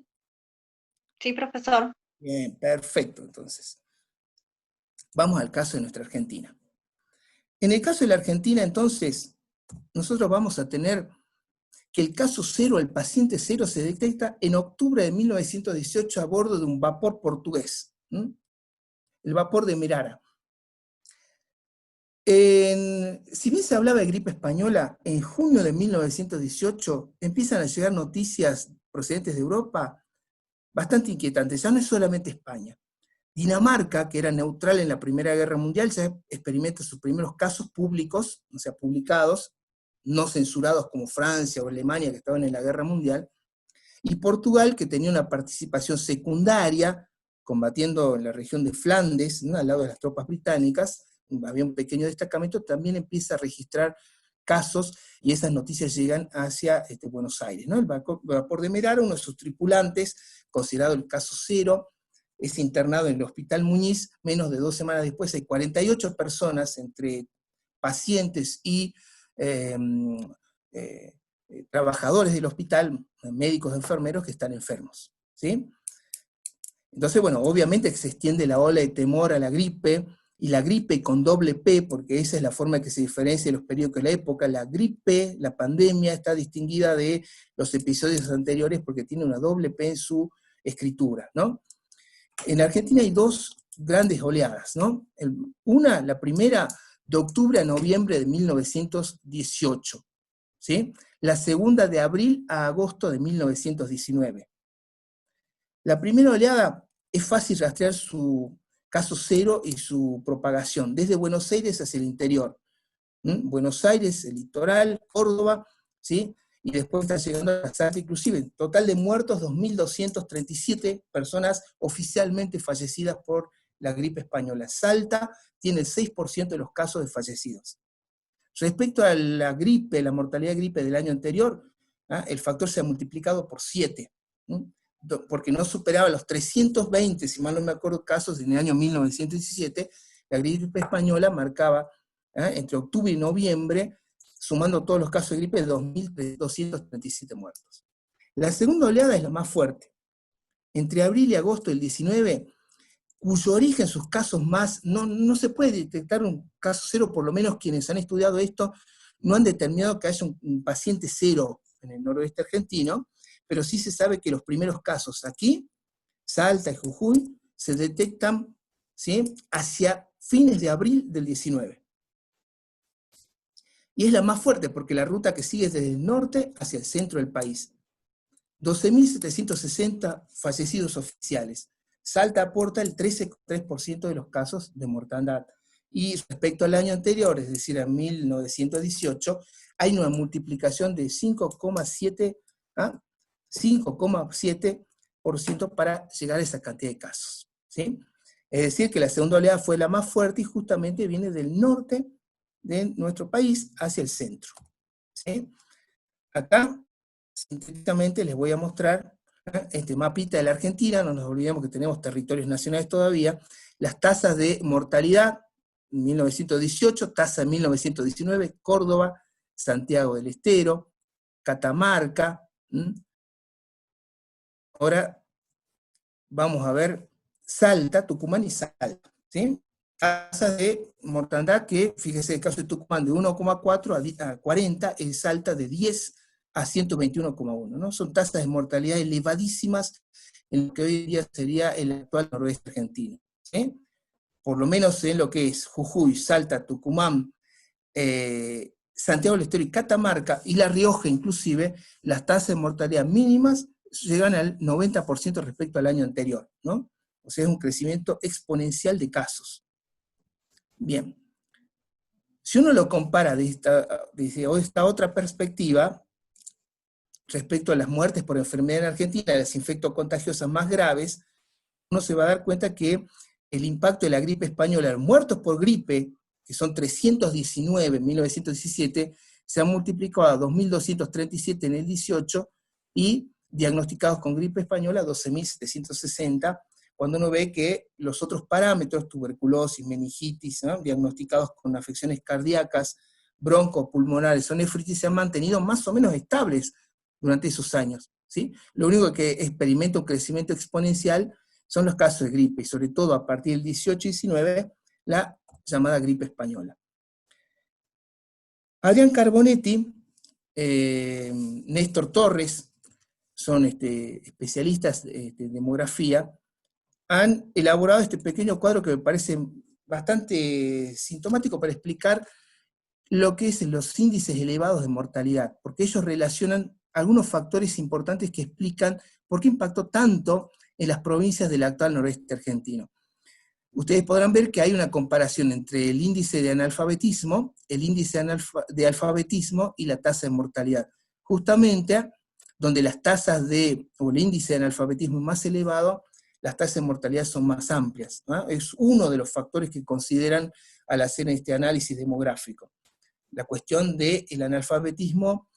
Sí, profesor. Bien, perfecto, entonces. Vamos al caso de nuestra Argentina. En el caso de la Argentina, entonces, nosotros vamos a tener que el caso cero, el paciente cero, se detecta en octubre de 1918 a bordo de un vapor portugués, el vapor de Merara. Si bien se hablaba de gripe española, en junio de 1918 empiezan a llegar noticias procedentes de Europa bastante inquietantes. Ya no es solamente España. Dinamarca, que era neutral en la Primera Guerra Mundial, ya experimenta sus primeros casos públicos, o sea, publicados, no censurados como Francia o Alemania, que estaban en la Guerra Mundial, y Portugal, que tenía una participación secundaria, combatiendo en la región de Flandes, ¿no? Al lado de las tropas británicas, había un pequeño destacamento, también empieza a registrar casos, y esas noticias llegan hacia Buenos Aires, ¿no? El vapor de Merara, uno de sus tripulantes, considerado el caso cero, es internado en el Hospital Muñiz. Menos de 2 semanas después hay 48 personas, entre pacientes y trabajadores del hospital, médicos, enfermeros, que están enfermos, ¿sí? Entonces, bueno, obviamente que se extiende la ola de temor a la gripe, y la gripe con doble P, porque esa es la forma que se diferencia de los periódicos de la época. La gripe, la pandemia, está distinguida de los episodios anteriores porque tiene una doble P en su escritura, ¿no? En Argentina hay 2 grandes oleadas, ¿no? La primera, de octubre a noviembre de 1918, ¿sí? La segunda, de abril a agosto de 1919. La primera oleada es fácil rastrear su caso cero y su propagación, desde Buenos Aires hacia el interior. Buenos Aires, el litoral, Córdoba, ¿sí? Y después está llegando a Salta, inclusive. Total de muertos, 2.237 personas oficialmente fallecidas por la gripe española. Salta tiene el 6% de los casos de fallecidos. Respecto a la gripe, la mortalidad de gripe del año anterior, el factor se ha multiplicado por 7, porque no superaba los 320, si mal no me acuerdo, casos en el año 1917. La gripe española marcaba, entre octubre y noviembre, sumando todos los casos de gripe, 2.237 muertos. La segunda oleada es la más fuerte. Entre abril y agosto del 19, cuyo origen, sus casos más, no se puede detectar un caso cero, por lo menos quienes han estudiado esto no han determinado que haya un paciente cero en el noroeste argentino, pero sí se sabe que los primeros casos aquí, Salta y Jujuy, se detectan, ¿sí?, hacia fines de abril del 19. Y es la más fuerte porque la ruta que sigue es desde el norte hacia el centro del país. 12.760 fallecidos oficiales. Salta aporta el 13,3% de los casos de mortandad. Y respecto al año anterior, es decir, a 1918, hay una multiplicación de 5,7% para llegar a esa cantidad de casos, ¿sí? Es decir, que la segunda oleada fue la más fuerte y justamente viene del norte de nuestro país hacia el centro. ¿Sí? Acá, sintéticamente, les voy a mostrar este mapita de la Argentina. No nos olvidemos que tenemos territorios nacionales todavía. Las tasas de mortalidad, 1918, tasa de 1919, Córdoba, Santiago del Estero, Catamarca. Ahora vamos a ver Salta, Tucumán y Salta, ¿sí? Tasas de mortandad que, fíjese, el caso de Tucumán de 1,4 a 40, en Salta de 10 a 121,1, ¿no? Son tasas de mortalidad elevadísimas en lo que hoy día sería el actual noroeste argentino, ¿sí? Por lo menos en lo que es Jujuy, Salta, Tucumán, Santiago del Estero y Catamarca, y La Rioja inclusive, las tasas de mortalidad mínimas llegan al 90% respecto al año anterior, ¿no? O sea, es un crecimiento exponencial de casos. Bien. Si uno lo compara desde esta otra perspectiva, respecto a las muertes por enfermedad en Argentina, las infectocontagiosas más graves, uno se va a dar cuenta que el impacto de la gripe española, muertos por gripe, que son 319 en 1917, se han multiplicado a 2.237 en el 18, y diagnosticados con gripe española 12.760, cuando uno ve que los otros parámetros, tuberculosis, meningitis, ¿no?, diagnosticados con afecciones cardíacas, broncopulmonares o nefritis, se han mantenido más o menos estables durante esos años, ¿sí? Lo único que experimenta un crecimiento exponencial son los casos de gripe, y sobre todo a partir del 18 y 19, la llamada gripe española. Adrián Carbonetti, Néstor Torres, son especialistas en demografía, han elaborado este pequeño cuadro que me parece bastante sintomático para explicar lo que es los índices elevados de mortalidad, porque ellos relacionan algunos factores importantes que explican por qué impactó tanto en las provincias del actual noroeste argentino. Ustedes podrán ver que hay una comparación entre el índice de analfabetismo, el índice de alfabetismo y la tasa de mortalidad. Justamente, donde las tasas o el índice de analfabetismo es más elevado, las tasas de mortalidad son más amplias, ¿no? Es uno de los factores que consideran al hacer este análisis demográfico. La cuestión del analfabetismo,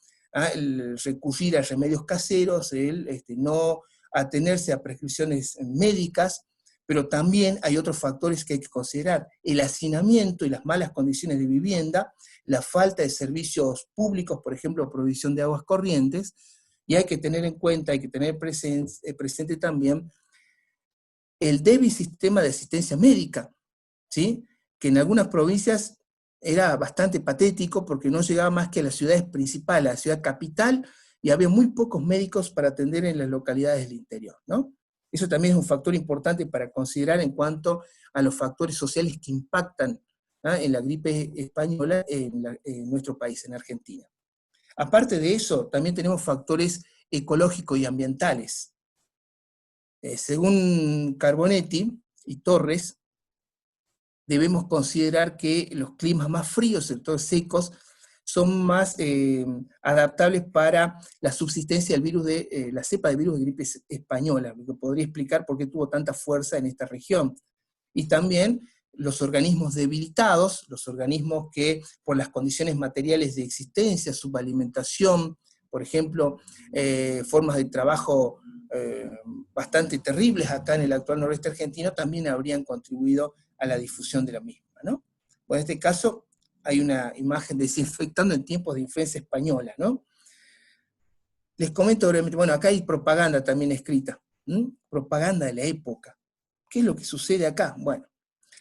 el recurrir a remedios caseros, el no atenerse a prescripciones médicas, pero también hay otros factores que hay que considerar: el hacinamiento y las malas condiciones de vivienda, la falta de servicios públicos, por ejemplo, provisión de aguas corrientes, y hay que tener en cuenta, hay que tener presente también el débil sistema de asistencia médica, ¿sí?, que en algunas provincias era bastante patético porque no llegaba más que a las ciudades principales, a la ciudad capital, y había muy pocos médicos para atender en las localidades del interior, ¿no? Eso también es un factor importante para considerar en cuanto a los factores sociales que impactan, ¿no?, en la gripe española en nuestro país, en Argentina. Aparte de eso, también tenemos factores ecológicos y ambientales. Según Carbonetti y Torres, debemos considerar que los climas más fríos, sobre todo secos, son más adaptables para la subsistencia del virus la cepa de virus de gripe española, lo que podría explicar por qué tuvo tanta fuerza en esta región. Y también los organismos debilitados, los organismos que por las condiciones materiales de existencia, subalimentación, por ejemplo, formas de trabajo bastante terribles acá en el actual noroeste argentino, también habrían contribuido a la difusión de la misma, ¿no? Bueno, en este caso hay una imagen desinfectando en tiempos de influencia española, ¿no? Les comento brevemente, bueno, acá hay propaganda también escrita, propaganda de la época. ¿Qué es lo que sucede acá? Bueno,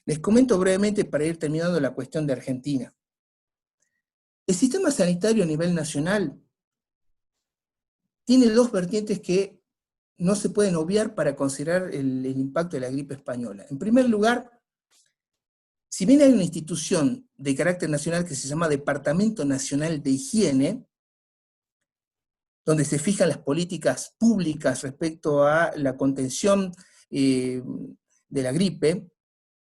les comento brevemente para ir terminando la cuestión de Argentina. El sistema sanitario a nivel nacional tiene dos vertientes que no se pueden obviar para considerar el impacto de la gripe española. En primer lugar, si bien hay una institución de carácter nacional que se llama Departamento Nacional de Higiene, donde se fijan las políticas públicas respecto a la contención de la gripe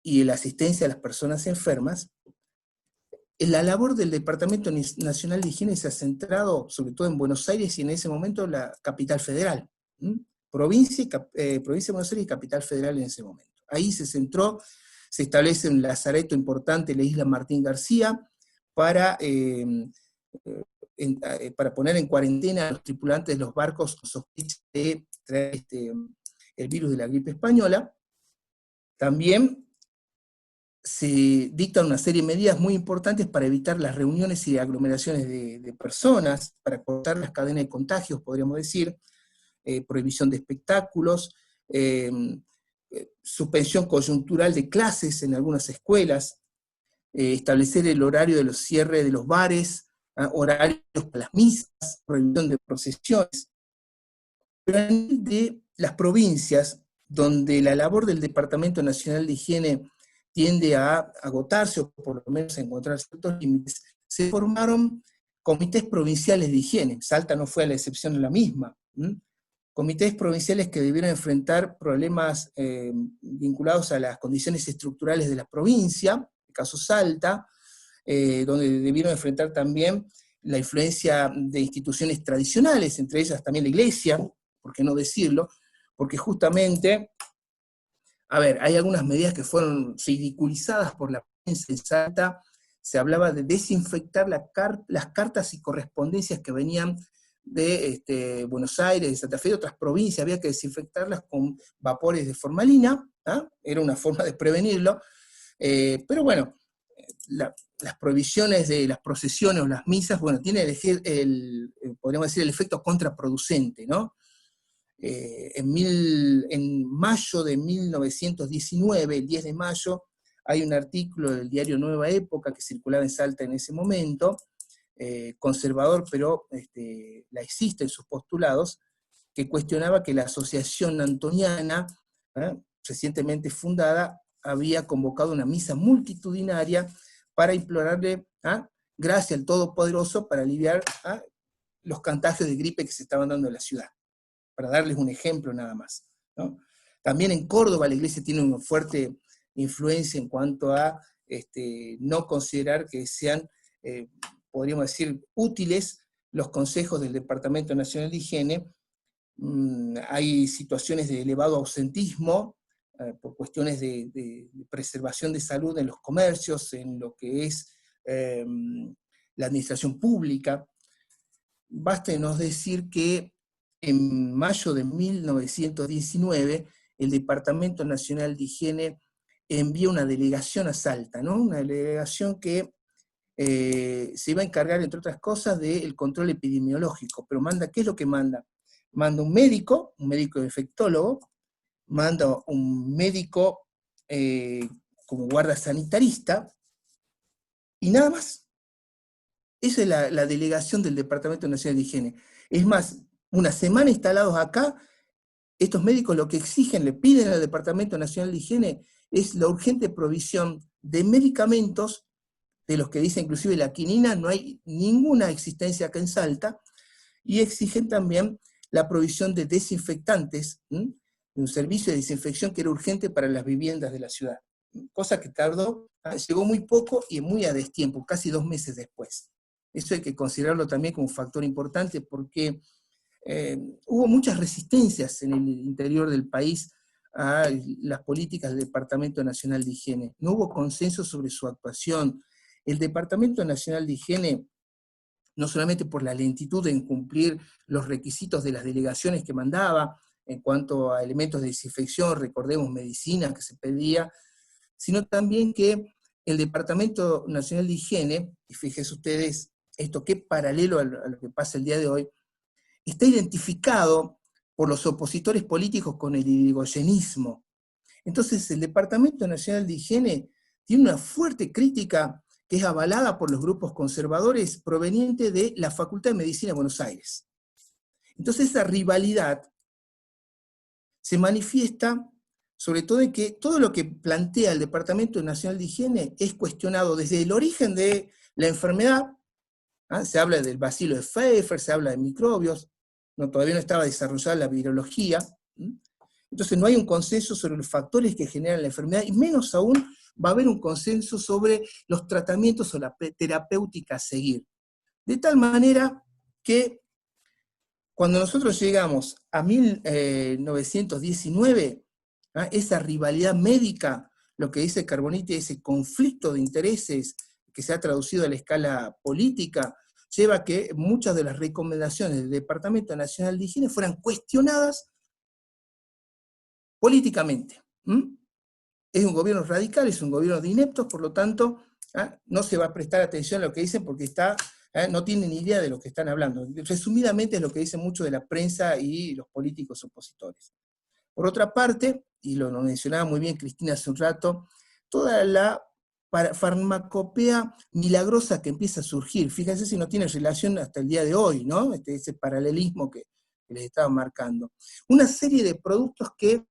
y la asistencia a las personas enfermas, la labor del Departamento Nacional de Higiene se ha centrado sobre todo en Buenos Aires y en ese momento la capital federal. Provincia de Buenos Aires y capital federal en ese momento. ahí se centró, se establece un lazareto importante en la isla Martín García para poner en cuarentena a los tripulantes de los barcos con sospecha de traer el virus de la gripe española. También se dictan una serie de medidas muy importantes para evitar las reuniones y aglomeraciones de personas, para cortar las cadenas de contagios, podríamos decir, prohibición de espectáculos, suspensión coyuntural de clases en algunas escuelas, establecer el horario de los cierres de los bares, horarios para las misas, prohibición de procesiones. Pero a nivel de las provincias, donde la labor del Departamento Nacional de Higiene tiende a agotarse, o por lo menos a encontrar ciertos límites, se formaron comités provinciales de higiene. Salta no fue a la excepción de la misma. Comités provinciales que debieron enfrentar problemas vinculados a las condiciones estructurales de la provincia, en el caso Salta, donde debieron enfrentar también la influencia de instituciones tradicionales, entre ellas también la iglesia, por qué no decirlo, porque justamente, a ver, hay algunas medidas que fueron ridiculizadas por la prensa en Salta. Se hablaba de desinfectar las cartas y correspondencias que venían de Buenos Aires, de Santa Fe, de otras provincias, había que desinfectarlas con vapores de formalina, era una forma de prevenirlo, pero bueno, las prohibiciones de las procesiones o las misas, bueno, tiene podríamos decir, el efecto contraproducente, ¿no? En mayo de 1919, el 10 de mayo, hay un artículo del diario Nueva Época que circulaba en Salta en ese momento, conservador, pero laicista en sus postulados, que cuestionaba que la Asociación Antoniana, recientemente fundada, había convocado una misa multitudinaria para implorarle gracia al Todopoderoso para aliviar los contagios de gripe que se estaban dando en la ciudad, para darles un ejemplo nada más, ¿no? También en Córdoba la iglesia tiene una fuerte influencia en cuanto a no considerar que sean, podríamos decir, útiles los consejos del Departamento Nacional de Higiene. Hay situaciones de elevado ausentismo, por cuestiones de preservación de salud en los comercios, en lo que es la administración pública. Bástenos decir que en mayo de 1919 el Departamento Nacional de Higiene envía una delegación a Salta, ¿no? Una delegación que se iba a encargar, entre otras cosas, del control epidemiológico, pero ¿qué es lo que manda? Manda un médico infectólogo, manda un médico como guarda sanitarista, y nada más. Esa es la delegación del Departamento Nacional de Higiene. Es más, una semana instalados acá, estos médicos lo que exigen, le piden al Departamento Nacional de Higiene, es la urgente provisión de medicamentos, de los que dice inclusive la quinina, no hay ninguna existencia acá en Salta, y exigen también la provisión de desinfectantes, de un servicio de desinfección que era urgente para las viviendas de la ciudad. Cosa que llegó muy poco y muy a destiempo, casi 2 meses después. Eso hay que considerarlo también como un factor importante porque hubo muchas resistencias en el interior del país a las políticas del Departamento Nacional de Higiene. No hubo consenso sobre su actuación. El Departamento Nacional de Higiene, no solamente por la lentitud en cumplir los requisitos de las delegaciones que mandaba, en cuanto a elementos de desinfección, recordemos medicina que se pedía, sino también que el Departamento Nacional de Higiene, y fíjense ustedes esto qué paralelo a lo que pasa el día de hoy, está identificado por los opositores políticos con el irigoyenismo. Entonces el Departamento Nacional de Higiene tiene una fuerte crítica que es avalada por los grupos conservadores proveniente de la Facultad de Medicina de Buenos Aires. Entonces esa rivalidad se manifiesta sobre todo en que todo lo que plantea el Departamento Nacional de Higiene es cuestionado desde el origen de la enfermedad. Se habla del bacilo de Pfeiffer, se habla de microbios, todavía no estaba desarrollada la virología. Entonces no hay un consenso sobre los factores que generan la enfermedad, y menos aún va a haber un consenso sobre los tratamientos o la terapéutica a seguir. De tal manera que cuando nosotros llegamos a 1919, esa rivalidad médica, lo que dice Carboniti, ese conflicto de intereses que se ha traducido a la escala política, lleva a que muchas de las recomendaciones del Departamento Nacional de Higiene fueran cuestionadas políticamente. Es un gobierno radical, es un gobierno de ineptos, por lo tanto, no se va a prestar atención a lo que dicen porque no tienen ni idea de lo que están hablando. Resumidamente es lo que dicen mucho de la prensa y los políticos opositores. Por otra parte, y lo mencionaba muy bien Cristina hace un rato, toda la farmacopea milagrosa que empieza a surgir, fíjense si no tiene relación hasta el día de hoy, ¿no? Ese paralelismo que les estaba marcando. Una serie de productos que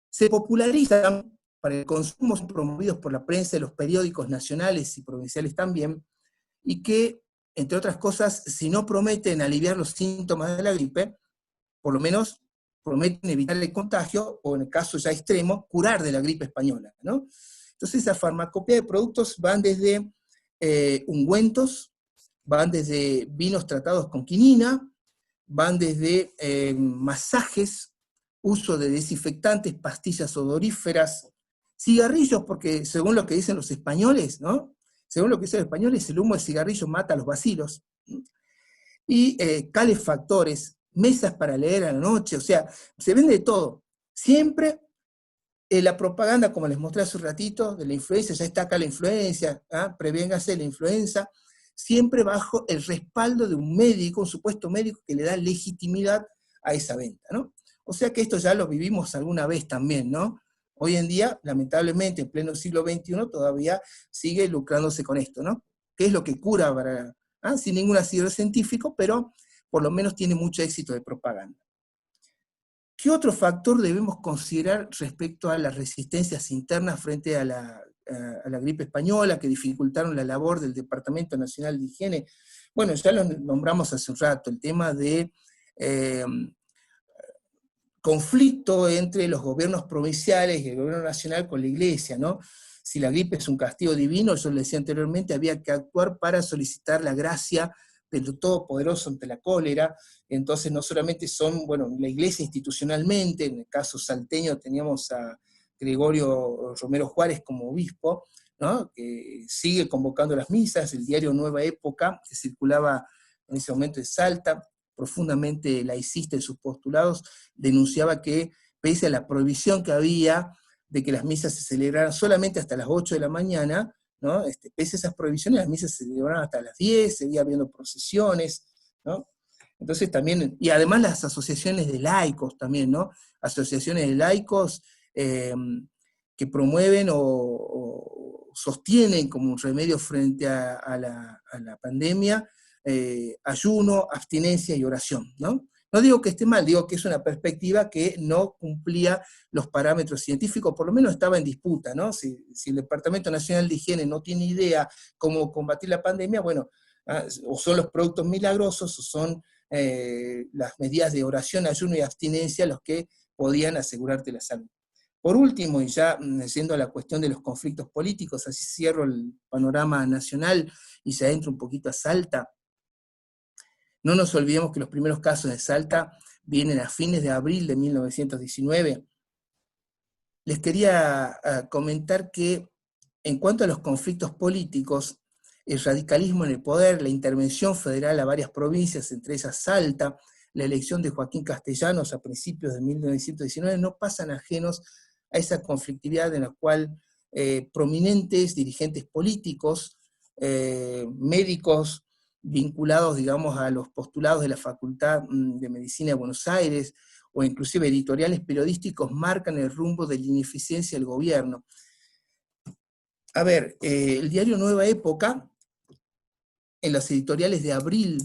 se popularizan para el consumo, son promovidos por la prensa de los periódicos nacionales y provinciales también, y que, entre otras cosas, si no prometen aliviar los síntomas de la gripe, por lo menos prometen evitar el contagio, o en el caso ya extremo, curar de la gripe española, ¿no? Entonces, esa farmacopea de productos van desde ungüentos, van desde vinos tratados con quinina, van desde masajes, uso de desinfectantes, pastillas odoríferas, cigarrillos, porque según lo que dicen los españoles, ¿no? Según lo que dicen los españoles, el humo del cigarrillo mata a los bacilos, y calefactores, mesas para leer a la noche, o sea, se vende de todo. Siempre la propaganda, como les mostré hace un ratito, de la influenza, ya está acá la influencia, prevéngase la influenza, siempre bajo el respaldo de un médico, un supuesto médico que le da legitimidad a esa venta, ¿no? O sea que esto ya lo vivimos alguna vez también, ¿no? Hoy en día, lamentablemente, en pleno siglo XXI, todavía sigue lucrándose con esto, ¿no? ¿Qué es lo que cura para, sin ningún asidero científico, pero por lo menos tiene mucho éxito de propaganda? ¿Qué otro factor debemos considerar respecto a las resistencias internas frente a la gripe española que dificultaron la labor del Departamento Nacional de Higiene? Bueno, ya lo nombramos hace un rato, el tema de conflicto entre los gobiernos provinciales y el gobierno nacional con la iglesia, ¿no? Si la gripe es un castigo divino, yo le decía anteriormente, había que actuar para solicitar la gracia del Todopoderoso ante la cólera. Entonces no solamente son, bueno, la iglesia institucionalmente, en el caso salteño teníamos a Gregorio Romero Juárez como obispo, ¿no? Que sigue convocando las misas, el diario Nueva Época, que circulaba en ese momento en Salta, profundamente laicista en sus postulados, denunciaba que pese a la prohibición que había de que las misas se celebraran solamente hasta las 8 de la mañana, ¿no? Pese a esas prohibiciones, las misas se celebraban hasta las 10, seguía habiendo procesiones, ¿no? Entonces también, y además las asociaciones de laicos también, ¿no? Asociaciones de laicos que promueven o sostienen como un remedio frente a la pandemia, ayuno, abstinencia y oración, ¿no? No digo que esté mal, digo que es una perspectiva que no cumplía los parámetros científicos, por lo menos estaba en disputa, ¿no? Si el Departamento Nacional de Higiene no tiene idea cómo combatir la pandemia, bueno, o son los productos milagrosos, o son las medidas de oración, ayuno y abstinencia los que podían asegurarte la salud. Por último, y ya yendo a la cuestión de los conflictos políticos, así cierro el panorama nacional y se adentro un poquito a Salta. No nos olvidemos que los primeros casos de Salta vienen a fines de abril de 1919. Les quería comentar que en cuanto a los conflictos políticos, el radicalismo en el poder, la intervención federal a varias provincias, entre ellas Salta, la elección de Joaquín Castellanos a principios de 1919, no pasan ajenos a esa conflictividad en la cual prominentes dirigentes políticos, médicos, vinculados, digamos, a los postulados de la Facultad de Medicina de Buenos Aires, o inclusive editoriales periodísticos, marcan el rumbo de la ineficiencia del gobierno. A ver, el diario Nueva Época, en los editoriales de abril,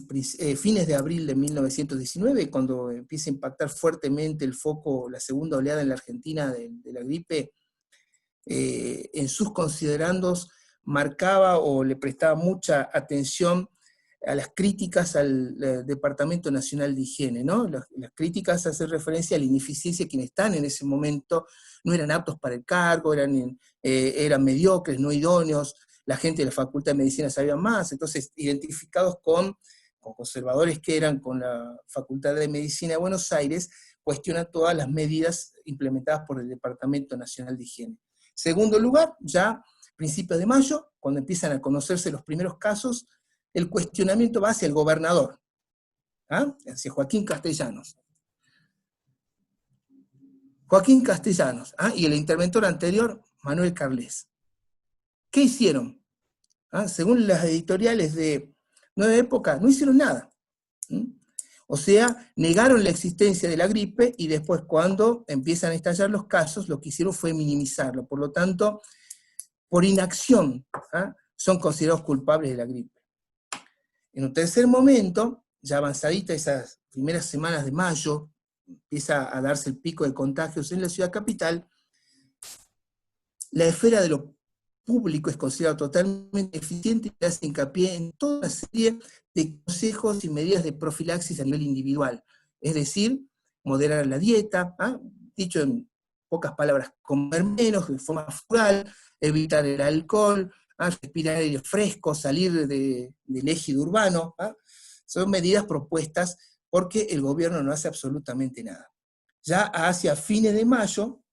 fines de abril de 1919, cuando empieza a impactar fuertemente el foco, la segunda oleada en la Argentina de la gripe, en sus considerandos marcaba o le prestaba mucha atención a las críticas al Departamento Nacional de Higiene, ¿no? Las críticas hacen referencia a la ineficiencia de quienes están en ese momento, no eran aptos para el cargo, eran mediocres, no idóneos, la gente de la Facultad de Medicina sabía más, entonces identificados con conservadores que eran con la Facultad de Medicina de Buenos Aires, cuestiona todas las medidas implementadas por el Departamento Nacional de Higiene. Segundo lugar, ya principios de mayo, cuando empiezan a conocerse los primeros casos, el cuestionamiento va hacia el gobernador, hacia Joaquín Castellanos. Y el interventor anterior, Manuel Carles. ¿Qué hicieron? Según las editoriales de Nueva Época, no hicieron nada. O sea, negaron la existencia de la gripe y después cuando empiezan a estallar los casos, lo que hicieron fue minimizarlo. Por lo tanto, por inacción, son considerados culpables de la gripe. En un tercer momento, ya avanzadita esas primeras semanas de mayo, empieza a darse el pico de contagios en la ciudad capital, la esfera de lo público es considerado totalmente eficiente y hace hincapié en toda una serie de consejos y medidas de profilaxis a nivel individual. Es decir, moderar la dieta, dicho en pocas palabras, comer menos de forma frugal, evitar el alcohol, respirar aire fresco, salir del ejido urbano. Son medidas propuestas porque el gobierno no hace absolutamente nada. Ya hacia fines de mayo,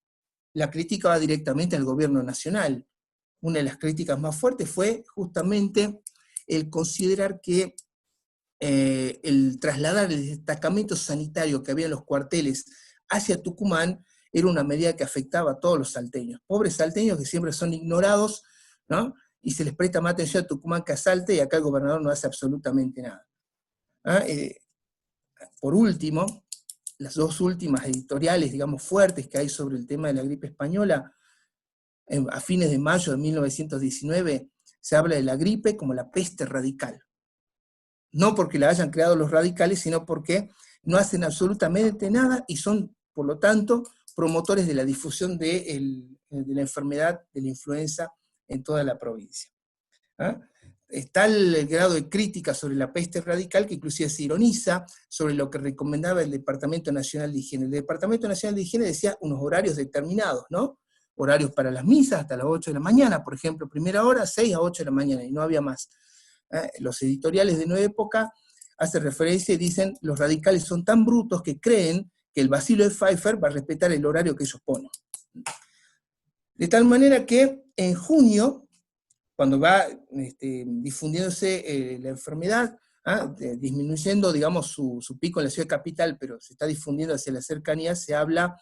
la crítica va directamente al gobierno nacional. Una de las críticas más fuertes fue justamente el considerar que el trasladar el destacamento sanitario que había en los cuarteles hacia Tucumán era una medida que afectaba a todos los salteños. Pobres salteños que siempre son ignorados, ¿no? Y se les presta más atención a Tucumán que a Salta, y acá el gobernador no hace absolutamente nada. Por último, las dos últimas editoriales, digamos, fuertes que hay sobre el tema de la gripe española, a fines de mayo de 1919, se habla de la gripe como la peste radical. No porque la hayan creado los radicales, sino porque no hacen absolutamente nada y son, por lo tanto, promotores de la difusión de la enfermedad de la influenza en toda la provincia. Está el grado de crítica sobre la peste radical que inclusive se ironiza sobre lo que recomendaba el Departamento Nacional de Higiene. El Departamento Nacional de Higiene decía unos horarios determinados, ¿no? Horarios para las misas hasta las 8 de la mañana, por ejemplo, primera hora, 6 a 8 de la mañana, y no había más. Los editoriales de Nueva Época hacen referencia y dicen, los radicales son tan brutos que creen que el bacilo de Pfeiffer va a respetar el horario que ellos ponen. De tal manera que en junio, cuando va difundiéndose la enfermedad, disminuyendo, digamos, su pico en la ciudad capital, pero se está difundiendo hacia la cercanía, se habla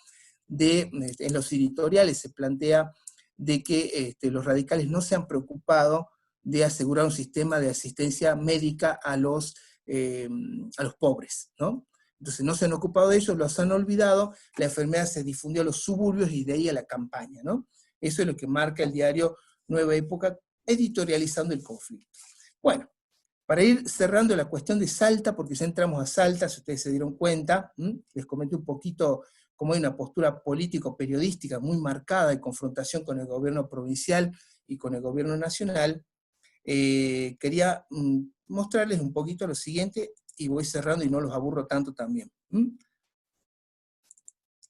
en los editoriales se plantea de que los radicales no se han preocupado de asegurar un sistema de asistencia médica a los pobres, ¿no? Entonces no se han ocupado de ellos, los han olvidado, la enfermedad se difundió a los suburbios y de ahí a la campaña, ¿no? Eso es lo que marca el diario Nueva Época, editorializando el conflicto. Bueno, para ir cerrando la cuestión de Salta, porque ya entramos a Salta, si ustedes se dieron cuenta, les comenté un poquito cómo hay una postura político-periodística muy marcada de confrontación con el gobierno provincial y con el gobierno nacional. Quería mostrarles un poquito lo siguiente, y voy cerrando y no los aburro tanto también.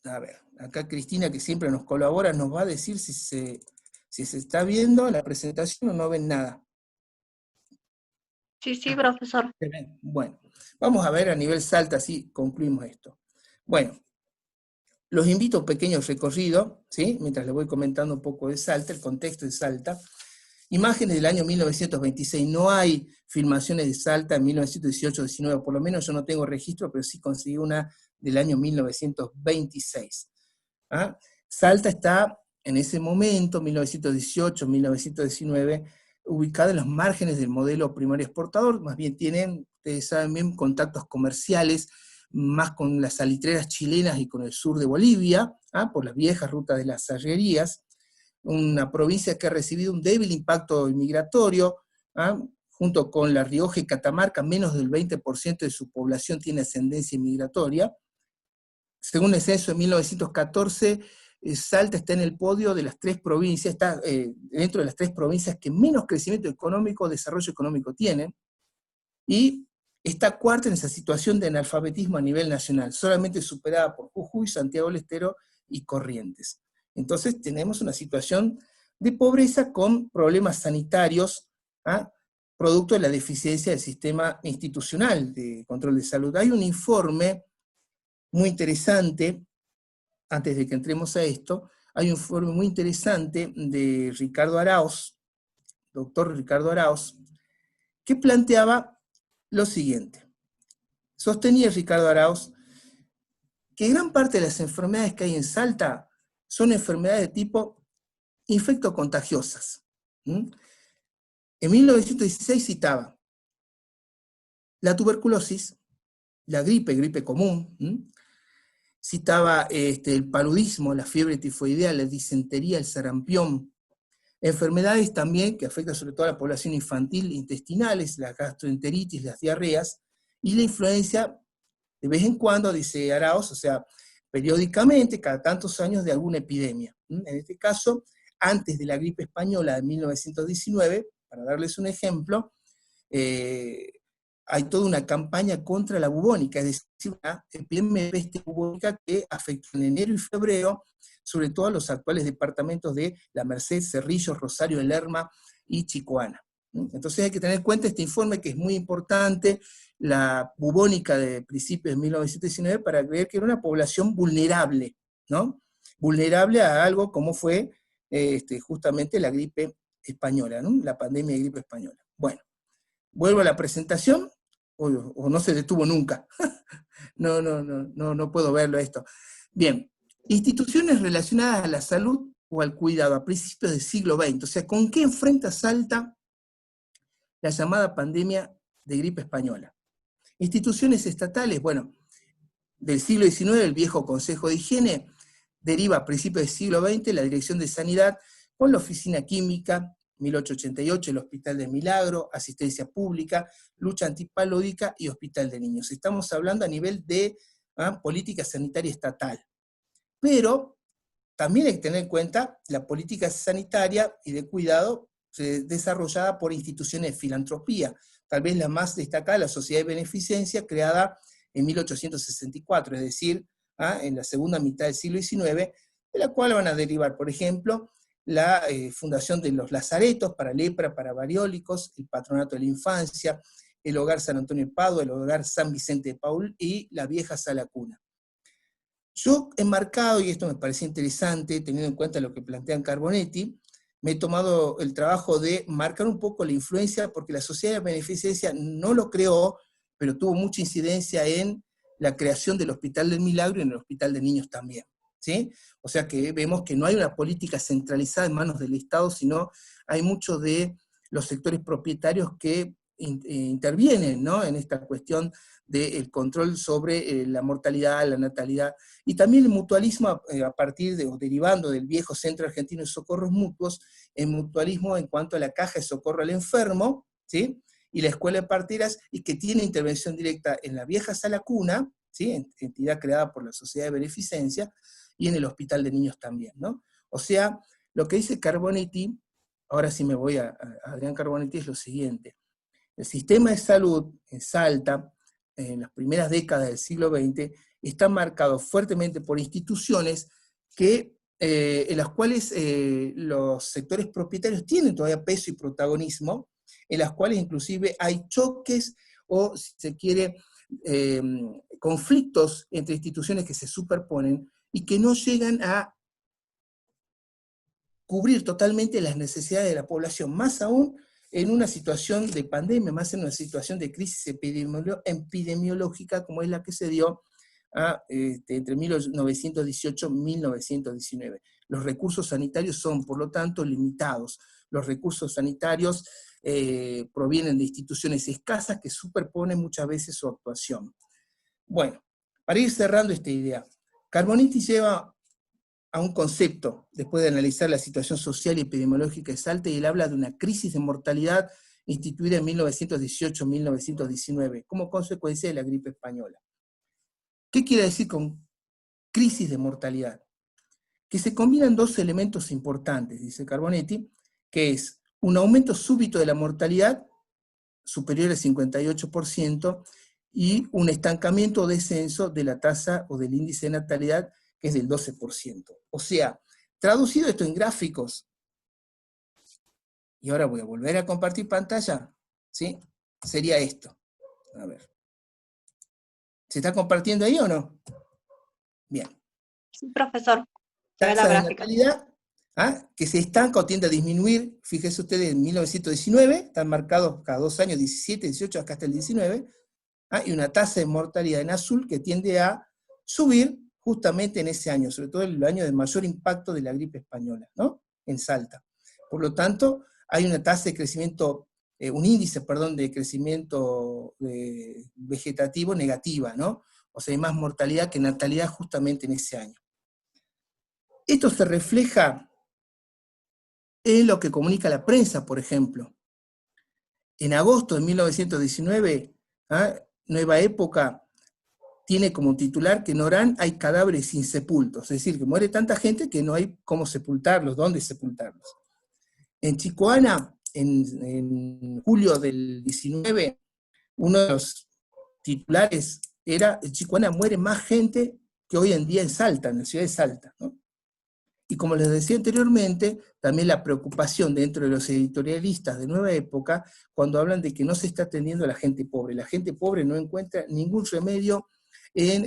A ver, acá Cristina, que siempre nos colabora, nos va a decir si se está viendo la presentación o no ven nada. Sí, sí, profesor. Bueno, vamos a ver a nivel Salta, así concluimos esto. Bueno, los invito a un pequeño recorrido, ¿sí? Mientras les voy comentando un poco de Salta, el contexto de Salta. Imágenes del año 1926, no hay filmaciones de Salta en 1918-19, por lo menos yo no tengo registro, pero sí conseguí una del año 1926. Salta está en ese momento, 1918-1919, ubicada en los márgenes del modelo primario exportador, más bien tienen, ustedes saben bien, contactos comerciales, más con las salitreras chilenas y con el sur de Bolivia, por las viejas rutas de las sallerías, una provincia que ha recibido un débil impacto inmigratorio, junto con La Rioja y Catamarca, menos del 20% de su población tiene ascendencia inmigratoria. Según el censo de 1914, Salta está en el podio de las 3 provincias, está dentro de las 3 provincias que menos crecimiento económico, desarrollo económico tienen, y está cuarta en esa situación de analfabetismo a nivel nacional, solamente superada por Jujuy, Santiago del Estero y Corrientes. Entonces tenemos una situación de pobreza con problemas sanitarios, producto de la deficiencia del sistema institucional de control de salud. Hay un informe muy interesante, antes de que entremos a esto, hay un informe muy interesante de Ricardo Araoz, doctor Ricardo Araoz, que planteaba lo siguiente. Sostenía Ricardo Araoz que gran parte de las enfermedades que hay en Salta son enfermedades de tipo infectocontagiosas. En 1916 citaba la tuberculosis, la gripe común, citaba el paludismo, la fiebre tifoidea, la disentería, el sarampión, enfermedades también que afectan sobre todo a la población infantil, intestinales, la gastroenteritis, las diarreas, y la influencia, de vez en cuando, dice Araoz, o sea, periódicamente, cada tantos años, de alguna epidemia. En este caso, antes de la gripe española de 1919, para darles un ejemplo, hay toda una campaña contra la bubónica, es decir, una epidemia de peste bubónica que afectó en enero y febrero, sobre todo a los actuales departamentos de La Merced, Cerrillos, Rosario, Lerma y Chicoana. Entonces hay que tener en cuenta este informe que es muy importante, la bubónica de principios de 1919, para ver que era una población vulnerable, ¿no? Vulnerable a algo como fue justamente la gripe española, ¿no? La pandemia de gripe española. Bueno, vuelvo a la presentación, o no se detuvo nunca. No puedo verlo esto. Bien, instituciones relacionadas a la salud o al cuidado a principios del siglo XX, o sea, ¿con qué enfrenta Salta la llamada pandemia de gripe española? Instituciones estatales, bueno, del siglo XIX, el viejo Consejo de Higiene, deriva a principios del siglo XX la Dirección de Sanidad con la Oficina Química, 1888, el Hospital de Milagro, Asistencia Pública, Lucha Antipalódica y Hospital de Niños. Estamos hablando a nivel de política sanitaria estatal. Pero también hay que tener en cuenta la política sanitaria y de cuidado desarrollada por instituciones de filantropía. Tal vez la más destacada, la Sociedad de Beneficencia, creada en 1864, es decir, en la segunda mitad del siglo XIX, de la cual van a derivar, por ejemplo, la fundación de los lazaretos para lepra, para variólicos, el patronato de la infancia, el hogar San Antonio de Padua, el hogar San Vicente de Paul y la vieja sala cuna. Yo he marcado, y esto me parece interesante, teniendo en cuenta lo que plantean Carbonetti, me he tomado el trabajo de marcar un poco la influencia, porque la Sociedad de Beneficencia no lo creó, pero tuvo mucha incidencia en la creación del Hospital del Milagro y en el Hospital de Niños también. ¿Sí? O sea que vemos que no hay una política centralizada en manos del Estado, sino hay muchos de los sectores propietarios que intervienen, ¿no?, en esta cuestión del control sobre la mortalidad, la natalidad, y también el mutualismo a partir de, o derivando del viejo Centro Argentino de Socorros Mutuos, el mutualismo en cuanto a la caja de socorro al enfermo, ¿sí?, y la escuela de parteras, y que tiene intervención directa en la vieja sala cuna, ¿sí?, entidad creada por la Sociedad de Beneficencia, y en el Hospital de Niños también, ¿no? O sea, lo que dice Carbonetti, ahora sí me voy a Adrián Carbonetti, es lo siguiente: el sistema de salud en Salta, en las primeras décadas del siglo XX, está marcado fuertemente por instituciones que, en las cuales los sectores propietarios tienen todavía peso y protagonismo, en las cuales inclusive hay choques o, si se quiere, conflictos entre instituciones que se superponen y que no llegan a cubrir totalmente las necesidades de la población, más aún en una situación de pandemia, más en una situación de crisis epidemiológica como es la que se dio entre 1918 y 1919. Los recursos sanitarios son, por lo tanto, limitados. Los recursos sanitarios provienen de instituciones escasas que superponen muchas veces su actuación. Bueno, para ir cerrando esta idea, Carbonetti lleva a un concepto, después de analizar la situación social y epidemiológica de Salta, y él habla de una crisis de mortalidad instituida en 1918-1919, como consecuencia de la gripe española. ¿Qué quiere decir con crisis de mortalidad? Que se combinan dos elementos importantes, dice Carbonetti, que es un aumento súbito de la mortalidad, superior al 58%, y un estancamiento o descenso de la tasa o del índice de natalidad, que es del 12%. O sea, traducido esto en gráficos, y ahora voy a volver a compartir pantalla, ¿sí? Sería esto. A ver. ¿Se está compartiendo ahí o no? Bien. Sí, profesor, se ve la Tasa de gráfica. natalidad, que se estanca o tiende a disminuir, fíjense ustedes, en 1919, están marcados cada 2 años, 17, 18, acá hasta el 19, y una tasa de mortalidad en azul que tiende a subir justamente en ese año, sobre todo en el año de mayor impacto de la gripe española, ¿no? En Salta. Por lo tanto, hay una tasa de crecimiento, un índice, perdón, de crecimiento vegetativo negativa, ¿no? O sea, hay más mortalidad que natalidad justamente en ese año. Esto se refleja en lo que comunica la prensa, por ejemplo. En agosto de 1919, Nueva Época tiene como titular que en Orán hay cadáveres insepultos, es decir, que muere tanta gente que no hay cómo sepultarlos, dónde sepultarlos. En Chicoana, en julio del 19, uno de los titulares era: en Chicoana muere más gente que hoy en día en Salta, en la ciudad de Salta, ¿no? Y como les decía anteriormente, también la preocupación dentro de los editorialistas de Nueva Época, cuando hablan de que no se está atendiendo a la gente pobre. La gente pobre no encuentra ningún remedio en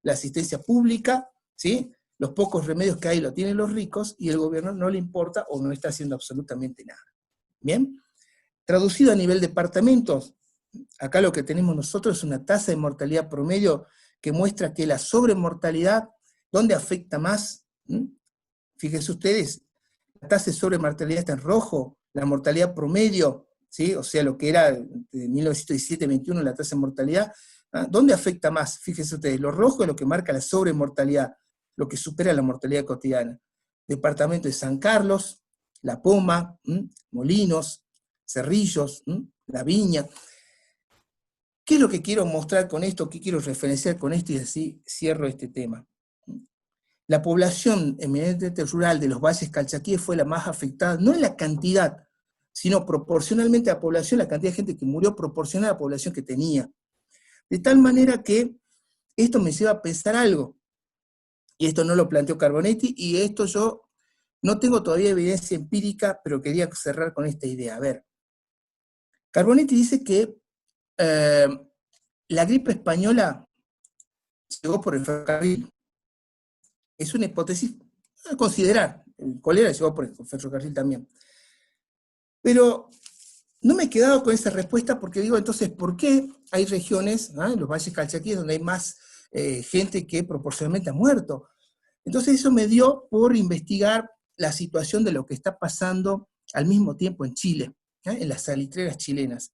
la asistencia pública, ¿sí? Los pocos remedios que hay lo tienen los ricos, y el gobierno no le importa o no está haciendo absolutamente nada. ¿Bien? Traducido a nivel departamentos, acá lo que tenemos nosotros es una tasa de mortalidad promedio que muestra que la sobremortalidad, ¿dónde afecta más? Fíjense ustedes, la tasa de sobremortalidad está en rojo, la mortalidad promedio, ¿sí? O sea, lo que era de 1917-21 la tasa de mortalidad, ¿dónde afecta más? Fíjense ustedes, lo rojo es lo que marca la sobremortalidad, lo que supera la mortalidad cotidiana. Departamento de San Carlos, La Poma, Molinos, Cerrillos, La Viña. ¿Qué es lo que quiero mostrar con esto? ¿Qué quiero referenciar con esto? Y así cierro este tema. La población eminentemente rural de los valles calchaquíes fue la más afectada, no en la cantidad, sino proporcionalmente a la población, la cantidad de gente que murió proporcional a la población que tenía. De tal manera que esto me lleva a pensar algo, y esto no lo planteó Carbonetti, y esto yo no tengo todavía evidencia empírica, pero quería cerrar con esta idea. A ver, Carbonetti dice que la gripe española llegó por el ferrocarril. Es una hipótesis a considerar. El cólera llegó por el ferrocarril también. Pero no me he quedado con esa respuesta, porque digo, entonces, ¿por qué hay regiones, en los valles calchaquíes, donde hay más gente que proporcionalmente ha muerto? Entonces eso me dio por investigar la situación de lo que está pasando al mismo tiempo en Chile, en las salitreras chilenas.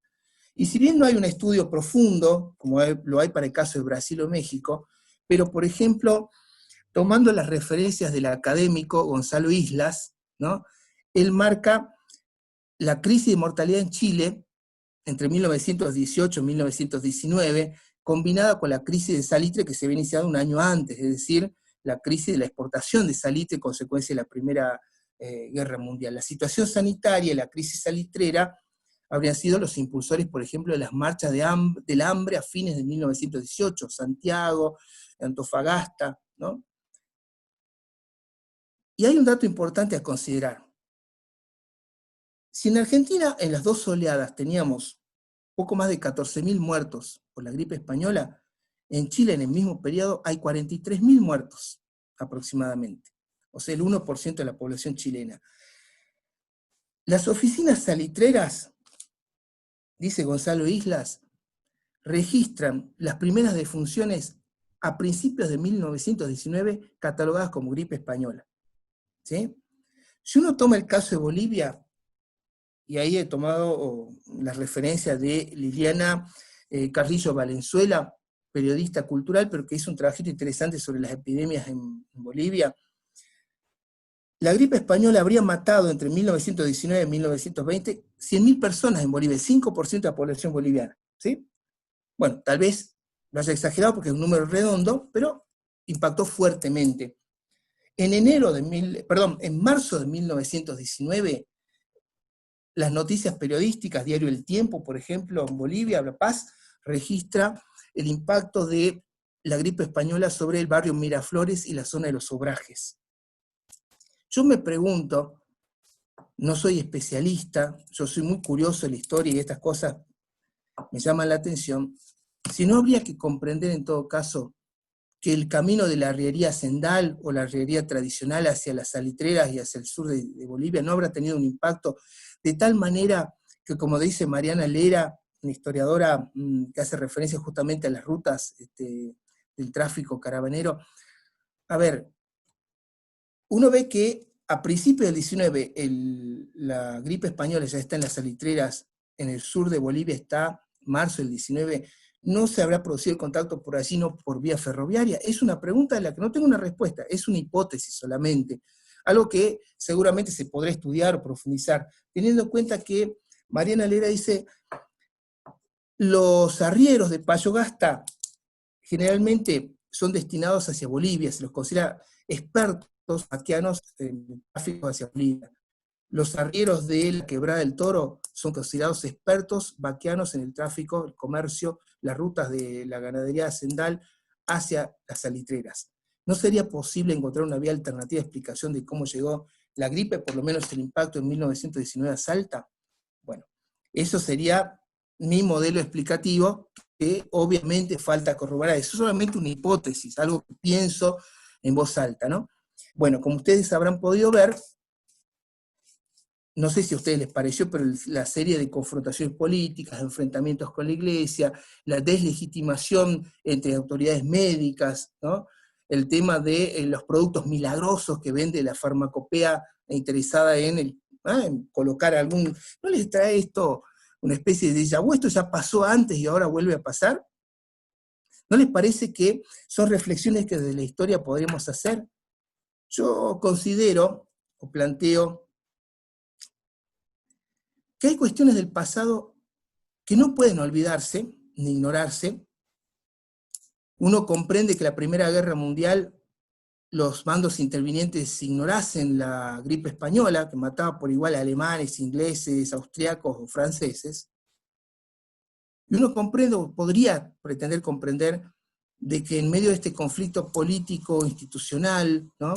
Y si bien no hay un estudio profundo, como lo hay para el caso de Brasil o México, pero por ejemplo, tomando las referencias del académico Gonzalo Islas, ¿no? Él marca la crisis de mortalidad en Chile entre 1918 y 1919, combinada con la crisis de salitre que se había iniciado un año antes, es decir, la crisis de la exportación de salitre consecuencia de la Primera Guerra Mundial. La situación sanitaria y la crisis salitrera habrían sido los impulsores, por ejemplo, de las marchas del hambre a fines de 1918, Santiago, Antofagasta, ¿no? Y hay un dato importante a considerar. Si en Argentina en las dos oleadas teníamos poco más de 14.000 muertos por la gripe española, en Chile en el mismo periodo hay 43.000 muertos aproximadamente, o sea, el 1% de la población chilena. Las oficinas salitreras, dice Gonzalo Islas, registran las primeras defunciones a principios de 1919 catalogadas como gripe española. ¿Sí? Si uno toma el caso de Bolivia, y ahí he tomado la referencia de Liliana Carrillo Valenzuela, periodista cultural, pero que hizo un trabajito interesante sobre las epidemias en Bolivia. La gripe española habría matado entre 1919 y 1920 100.000 personas en Bolivia, el 5% de la población boliviana. ¿Sí? Bueno, tal vez lo haya exagerado porque es un número redondo, pero impactó fuertemente. En marzo de 1919, las noticias periodísticas, Diario El Tiempo, por ejemplo, en Bolivia, La Paz, registra el impacto de la gripe española sobre el barrio Miraflores y la zona de los Obrajes. Yo me pregunto, no soy especialista, yo soy muy curioso de la historia y estas cosas me llaman la atención, si no habría que comprender en todo caso que el camino de la arriería Sendal o la arriería tradicional hacia las salitreras y hacia el sur de Bolivia no habrá tenido un impacto de tal manera que, como dice Mariana Lera, una historiadora que hace referencia justamente a las rutas del tráfico caravanero? A ver, uno ve que a principios del 19 la gripe española ya está en las salitreras, en el sur de Bolivia está marzo del 19, no se habrá producido el contacto por allí, no por vía ferroviaria. Es una pregunta de la que no tengo una respuesta, es una hipótesis solamente, algo que seguramente se podrá estudiar o profundizar, teniendo en cuenta que Mariana Lera dice, los arrieros de Payogasta generalmente son destinados hacia Bolivia, se los considera expertos vaquianos en el tráfico hacia Bolivia. Los arrieros de la Quebrada del Toro son considerados expertos vaquianos en el tráfico, el comercio, las rutas de la ganadería hacendal hacia las salitreras. ¿No sería posible encontrar una vía alternativa de explicación de cómo llegó la gripe, por lo menos el impacto en 1919 a Salta? Bueno, eso sería mi modelo explicativo, que obviamente falta corroborar. Eso es solamente una hipótesis, algo que pienso en voz alta, ¿no? Bueno, como ustedes habrán podido ver, no sé si a ustedes les pareció, pero la serie de confrontaciones políticas, enfrentamientos con la iglesia, la deslegitimación entre autoridades médicas, ¿no? El tema de los productos milagrosos que vende la farmacopea interesada en colocar algún... ¿No les trae esto una especie de déjà vu? ¿Esto ya pasó antes y ahora vuelve a pasar? ¿No les parece que son reflexiones que desde la historia podríamos hacer? Yo considero o planteo que hay cuestiones del pasado que no pueden olvidarse ni ignorarse. Uno comprende que la Primera Guerra Mundial los bandos intervinientes ignorasen la gripe española, que mataba por igual a alemanes, ingleses, austriacos o franceses. Y uno comprende, o podría pretender comprender, de que en medio de este conflicto político, institucional, ¿no?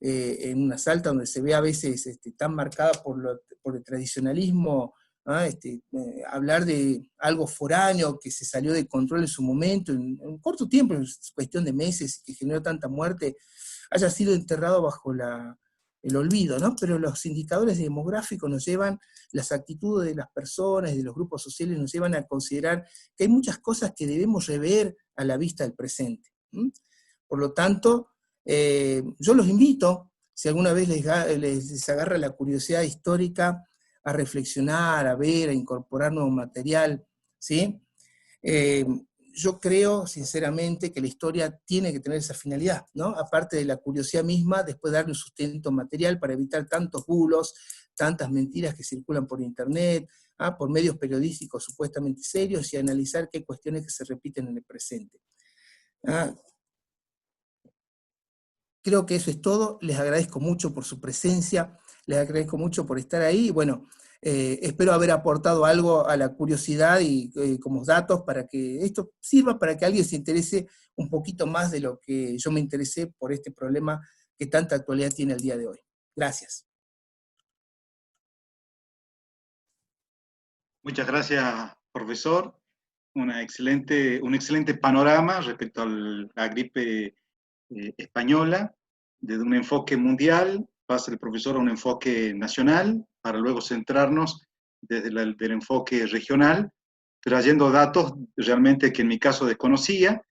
En una Salta donde se ve a veces tan marcada por el tradicionalismo, ¿no? Hablar de algo foráneo que se salió de control en su momento, en un corto tiempo, en cuestión de meses, que generó tanta muerte, haya sido enterrado bajo el olvido, ¿no? Pero los indicadores demográficos nos llevan, las actitudes de las personas y de los grupos sociales nos llevan a considerar que hay muchas cosas que debemos rever a la vista del presente. Por lo tanto, yo los invito, si alguna vez les agarra la curiosidad histórica, a reflexionar, a ver, a incorporar nuevo material, ¿sí? Yo creo, sinceramente, que la historia tiene que tener esa finalidad, ¿no? Aparte de la curiosidad misma, después darle un sustento material para evitar tantos bulos, tantas mentiras que circulan por internet, por medios periodísticos supuestamente serios, y analizar qué cuestiones que se repiten en el presente. Creo que eso es todo. Les agradezco mucho por su presencia, les agradezco mucho por estar ahí, y bueno, espero haber aportado algo a la curiosidad y como datos para que esto sirva para que alguien se interese un poquito más de lo que yo me interesé por este problema que tanta actualidad tiene el día de hoy. Gracias. Muchas gracias, profesor. Un excelente panorama respecto a la gripe española, desde un enfoque mundial, pasa el profesor a un enfoque nacional, para luego centrarnos desde el enfoque regional, trayendo datos realmente que en mi caso desconocía,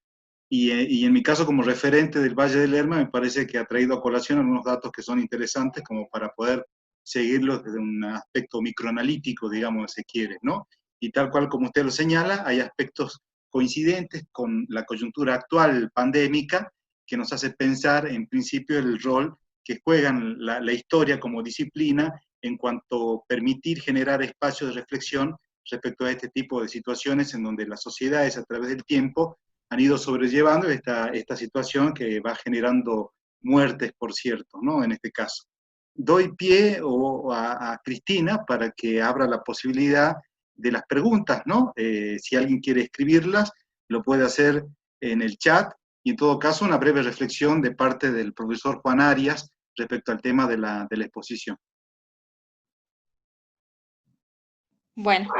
y en mi caso como referente del Valle del Lerma me parece que ha traído a colación algunos datos que son interesantes como para poder seguirlos desde un aspecto microanalítico, digamos, si se quiere, ¿no? Y tal cual como usted lo señala, hay aspectos coincidentes con la coyuntura actual pandémica que nos hace pensar en principio el rol que juegan la historia como disciplina en cuanto a permitir generar espacios de reflexión respecto a este tipo de situaciones en donde las sociedades a través del tiempo han ido sobrellevando esta situación que va generando muertes, por cierto, ¿no? En este caso. Doy pie a Cristina para que abra la posibilidad de las preguntas, ¿no? Si alguien quiere escribirlas, lo puede hacer en el chat, y en todo caso una breve reflexión de parte del profesor Juan Arias respecto al tema de la exposición. Bueno,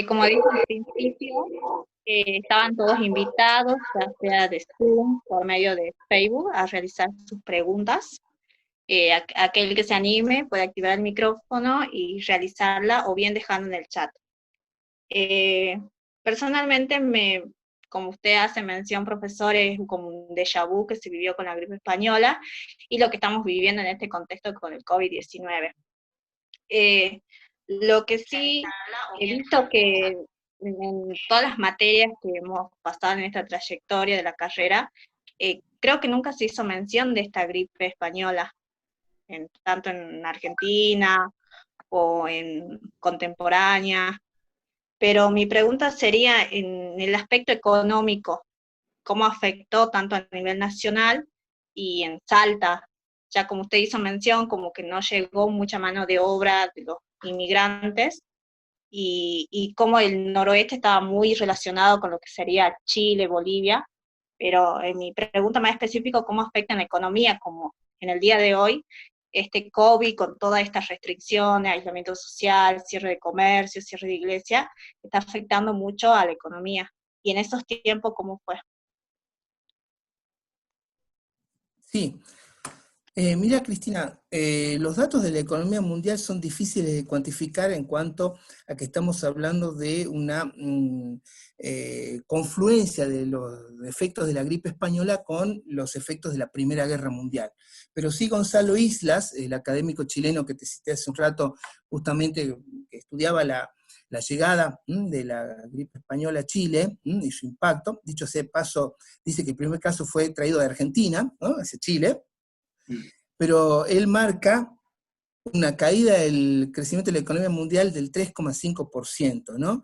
como dije al principio, Estaban todos invitados, ya sea de Zoom, por medio de Facebook, a realizar sus preguntas. Aquel que se anime puede activar el micrófono y realizarla, o bien dejando en el chat. Personalmente, como usted hace mención, profesor, es como un déjà vu que se vivió con la gripe española y lo que estamos viviendo en este contexto con el COVID-19. Lo que sí he visto que en todas las materias que hemos pasado en esta trayectoria de la carrera, creo que nunca se hizo mención de esta gripe española, tanto en Argentina o en contemporánea. Pero mi pregunta sería en el aspecto económico, ¿cómo afectó tanto a nivel nacional y en Salta? Ya como usted hizo mención, como que no llegó mucha mano de obra de los inmigrantes, y cómo el noroeste estaba muy relacionado con lo que sería Chile, Bolivia, pero en mi pregunta más específica, ¿cómo afecta en la economía? Como en el día de hoy, este COVID con todas estas restricciones, aislamiento social, cierre de comercio, cierre de iglesia, está afectando mucho a la economía. Y en esos tiempos, ¿cómo fue? Sí. Mira, Cristina, los datos de la economía mundial son difíciles de cuantificar en cuanto a que estamos hablando de una confluencia de los efectos de la gripe española con los efectos de la Primera Guerra Mundial. Pero sí, Gonzalo Islas, el académico chileno que te cité hace un rato, justamente que estudiaba la llegada de la gripe española a Chile y su impacto, dicho sea de paso, dice que el primer caso fue traído de Argentina, ¿no?, hacia Chile, pero él marca una caída del crecimiento de la economía mundial del 3,5%, ¿no?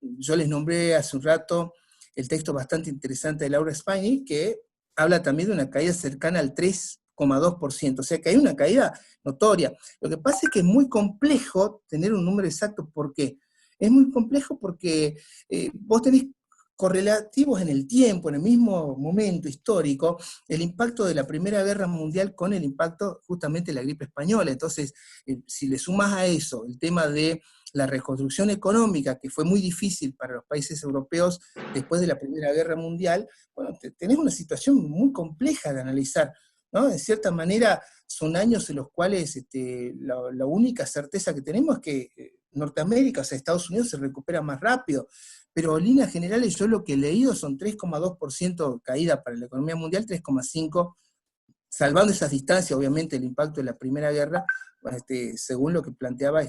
Yo les nombré hace un rato el texto bastante interesante de Laura Spagney, que habla también de una caída cercana al 3,2%, o sea que hay una caída notoria. Lo que pasa es que es muy complejo tener un número exacto. ¿Por qué? Es muy complejo porque vos tenés correlativos en el tiempo, en el mismo momento histórico, el impacto de la Primera Guerra Mundial con el impacto justamente de la gripe española. Entonces, si le sumas a eso el tema de la reconstrucción económica, que fue muy difícil para los países europeos después de la Primera Guerra Mundial, bueno, tenés una situación muy compleja de analizar, ¿no? En cierta manera, son años en los cuales la única certeza que tenemos es que Norteamérica, o sea, Estados Unidos, se recupera más rápido, pero en líneas generales yo lo que he leído son 3,2% caída para la economía mundial, 3,5%, salvando esas distancias, obviamente, el impacto de la Primera Guerra, según lo que planteaba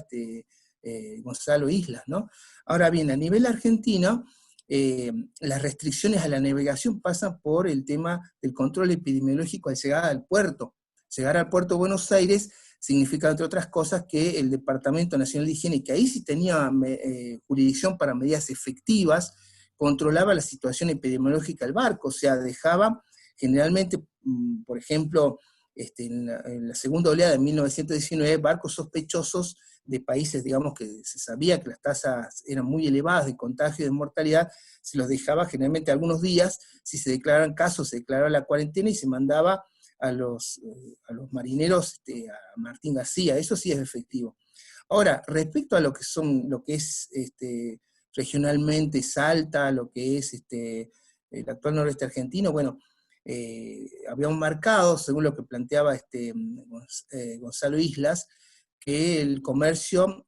Gonzalo Islas, ¿no? Ahora bien, a nivel argentino, las restricciones a la navegación pasan por el tema del control epidemiológico al llegar al puerto. Llegar al puerto de Buenos Aires significa, entre otras cosas, que el Departamento Nacional de Higiene, que ahí sí tenía jurisdicción para medidas efectivas, controlaba la situación epidemiológica del barco, o sea, dejaba generalmente, por ejemplo, en la segunda oleada de 1919, barcos sospechosos de países, digamos, que se sabía que las tasas eran muy elevadas de contagio y de mortalidad, se los dejaba generalmente algunos días. Si se declaraban casos, se declaraba la cuarentena y se mandaba a los marineros a Martín García. Eso sí es efectivo. Ahora, respecto a lo que es regionalmente Salta, lo que es el actual noroeste argentino, bueno, habíamos marcado, según lo que planteaba Gonzalo Islas, que el comercio,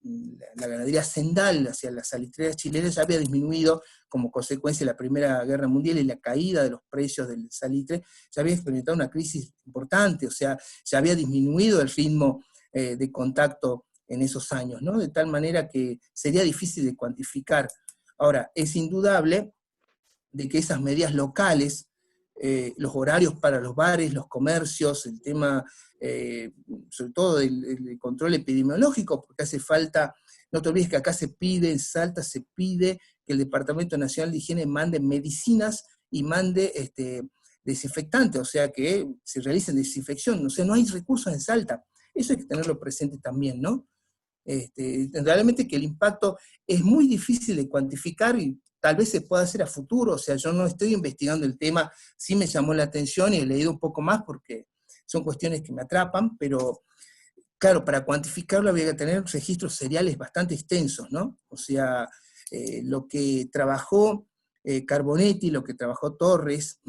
la ganadería hacendal hacia las salitreras chilenas ya había disminuido como consecuencia de la Primera Guerra Mundial y la caída de los precios del salitre, ya había experimentado una crisis importante, o sea, ya había disminuido el ritmo de contacto en esos años, ¿no? De tal manera que sería difícil de cuantificar. Ahora, es indudable de que esas medidas locales, los horarios para los bares, los comercios, el tema, sobre todo del control epidemiológico, porque hace falta, no te olvides que acá se pide, en Salta se pide que el Departamento Nacional de Higiene mande medicinas y mande desinfectantes, o sea que se realicen desinfección, o sea, no hay recursos en Salta. Eso hay que tenerlo presente también, ¿no? Realmente que el impacto es muy difícil de cuantificar y tal vez se pueda hacer a futuro. O sea, yo no estoy investigando el tema, sí me llamó la atención y he leído un poco más porque son cuestiones que me atrapan, pero claro, para cuantificarlo había que tener registros seriales bastante extensos, ¿no? O sea, lo que trabajó Carbonetti, lo que trabajó Torres,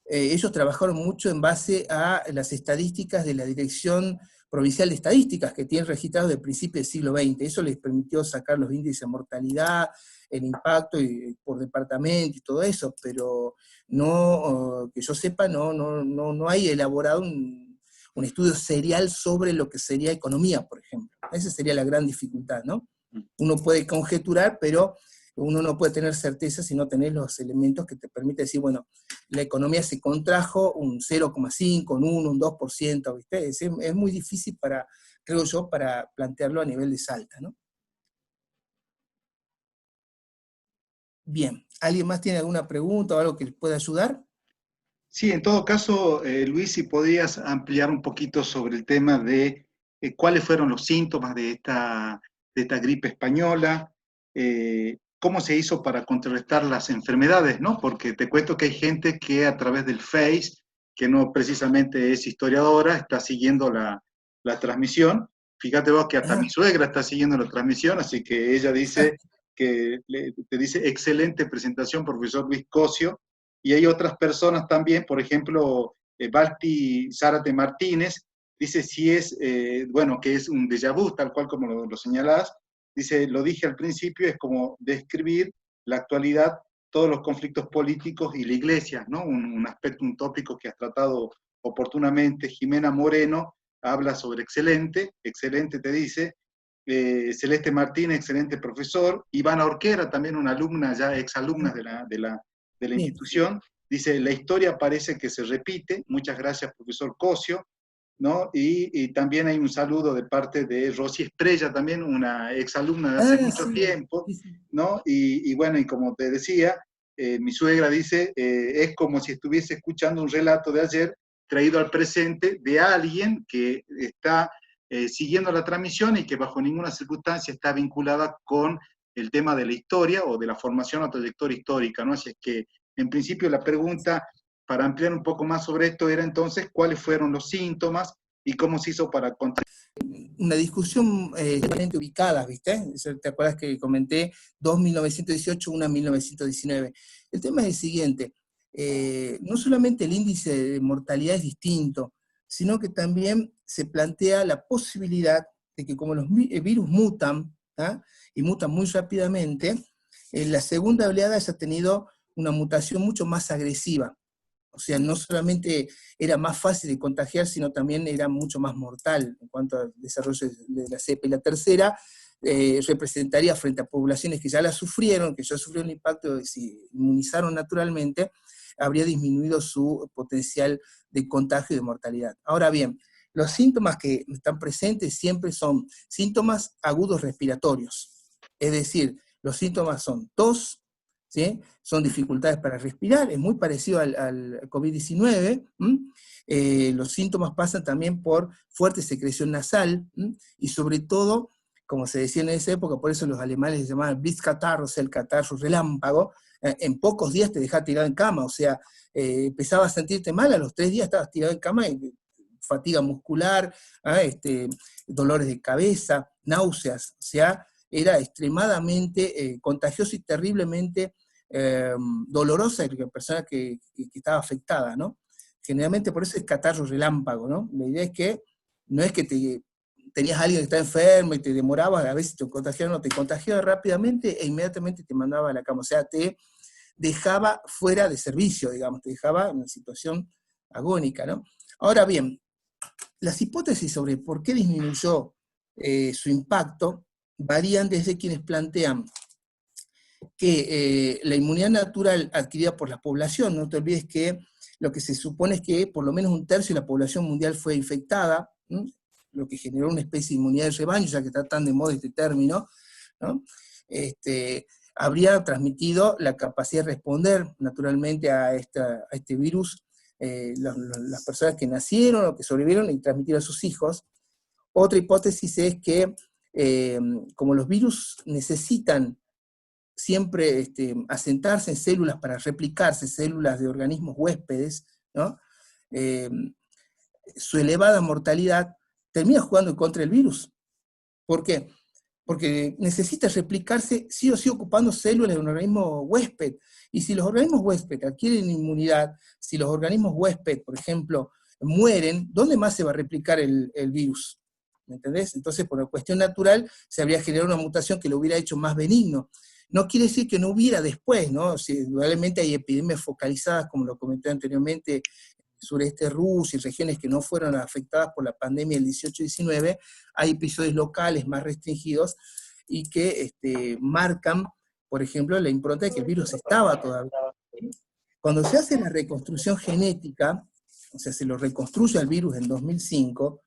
ellos trabajaron mucho en base a las estadísticas de la Dirección Provincial de Estadísticas, que tienen registrados del principio del siglo XX. Eso les permitió sacar los índices de mortalidad, el impacto por departamento y todo eso, pero no, que yo sepa, no hay elaborado un estudio serial sobre lo que sería economía, por ejemplo. Esa sería la gran dificultad, ¿no? Uno puede conjeturar, pero uno no puede tener certeza si no tenés los elementos que te permiten decir, bueno, la economía se contrajo un 0,5, un 1, un 2%, ¿viste? Es muy difícil creo yo, para plantearlo a nivel de Salta, ¿no? Bien, ¿alguien más tiene alguna pregunta o algo que les pueda ayudar? Sí, en todo caso, Luis, si podías ampliar un poquito sobre el tema de cuáles fueron los síntomas de esta gripe española, cómo se hizo para contrarrestar las enfermedades, ¿no? Porque te cuento que hay gente que a través del Face, que no precisamente es historiadora, está siguiendo la transmisión. Fíjate vos que hasta mi suegra está siguiendo la transmisión, así que ella dice te dice excelente presentación, profesor Luis Cosio. Y hay otras personas también, por ejemplo, Balti Zárate Martínez, dice si es, bueno, que es un déjà vu, tal cual como lo señalás, dice, lo dije al principio, es como describir la actualidad, todos los conflictos políticos y la iglesia, ¿no? Un aspecto, un tópico que has tratado oportunamente. Jimena Moreno habla sobre excelente, excelente te dice, Celeste Martínez, excelente profesor, Ivana Orquera, también una alumna, ya exalumna de la institución, dice, la historia parece que se repite, muchas gracias profesor Cosio, ¿no? Y también hay un saludo de parte de Rosy Estrella, también una exalumna de hace mucho tiempo, ¿no? Y bueno, y como te decía, mi suegra dice, es como si estuviese escuchando un relato de ayer, traído al presente de alguien que está siguiendo la transmisión y que bajo ninguna circunstancia está vinculada con el tema de la historia o de la formación o trayectoria histórica, ¿no? Así es que, en principio, la pregunta, para ampliar un poco más sobre esto, era entonces, ¿cuáles fueron los síntomas y cómo se hizo para contrarrestar? Una discusión realmente ubicada, ¿viste? ¿Te acuerdas que comenté 2 1918, una 1919? El tema es el siguiente, no solamente el índice de mortalidad es distinto, sino que también se plantea la posibilidad de que como los virus mutan, ¿ah? Y mutan muy rápidamente, la segunda oleada haya tenido una mutación mucho más agresiva. O sea, no solamente era más fácil de contagiar, sino también era mucho más mortal en cuanto al desarrollo de la cepa. Y la tercera representaría frente a poblaciones que ya la sufrieron, que ya sufrieron el impacto, si inmunizaron naturalmente, habría disminuido su potencial de contagio y de mortalidad. Ahora bien, los síntomas que están presentes siempre son síntomas agudos respiratorios. Es decir, los síntomas son tos, ¿sí? Son dificultades para respirar, es muy parecido al COVID-19, los síntomas pasan también por fuerte secreción nasal, y sobre todo, como se decía en esa época, por eso los alemanes se llamaban Blitzkatarro, o sea, el catarro relámpago, en pocos días te dejaba tirado en cama, o sea, empezabas a sentirte mal, a los 3 días estabas tirado en cama, y fatiga muscular, dolores de cabeza, náuseas, o sea, era extremadamente contagioso y terriblemente dolorosa la persona que estaba afectada, ¿no? Generalmente por eso es catarro relámpago, ¿no? La idea es que no es que tenías a alguien que está enfermo y te demorabas, a veces te contagiaron o te contagiaba rápidamente e inmediatamente te mandaba a la cama, o sea, te dejaba fuera de servicio, digamos, te dejaba en una situación agónica, ¿no? Ahora bien, las hipótesis sobre por qué disminuyó su impacto varían desde quienes plantean que la inmunidad natural adquirida por la población, no te olvides que lo que se supone es que por lo menos 1/3 de la población mundial fue infectada, lo que generó una especie de inmunidad de rebaño, ya que está tan de moda este término, ¿no? Habría transmitido la capacidad de responder naturalmente a este virus, las personas que nacieron o que sobrevivieron y transmitieron a sus hijos. Otra hipótesis es que como los virus necesitan siempre asentarse en células para replicarse, células de organismos huéspedes, ¿no? Su elevada mortalidad termina jugando en contra del virus. ¿Por qué? porque necesita replicarse sí o sí ocupando células de un organismo huésped. Y si los organismos huésped adquieren inmunidad, si los organismos huésped, por ejemplo, mueren, ¿dónde más se va a replicar el virus? ¿Me entendés? Entonces, por una cuestión natural, se habría generado una mutación que lo hubiera hecho más benigno. No quiere decir que no hubiera después, ¿no? Si, indudablemente hay epidemias focalizadas, como lo comenté anteriormente, sureste ruso y regiones que no fueron afectadas por la pandemia del 18-19, hay episodios locales más restringidos y que marcan, por ejemplo, la impronta de que el virus estaba todavía. Cuando se hace la reconstrucción genética, o sea, se lo reconstruye al virus en 2005,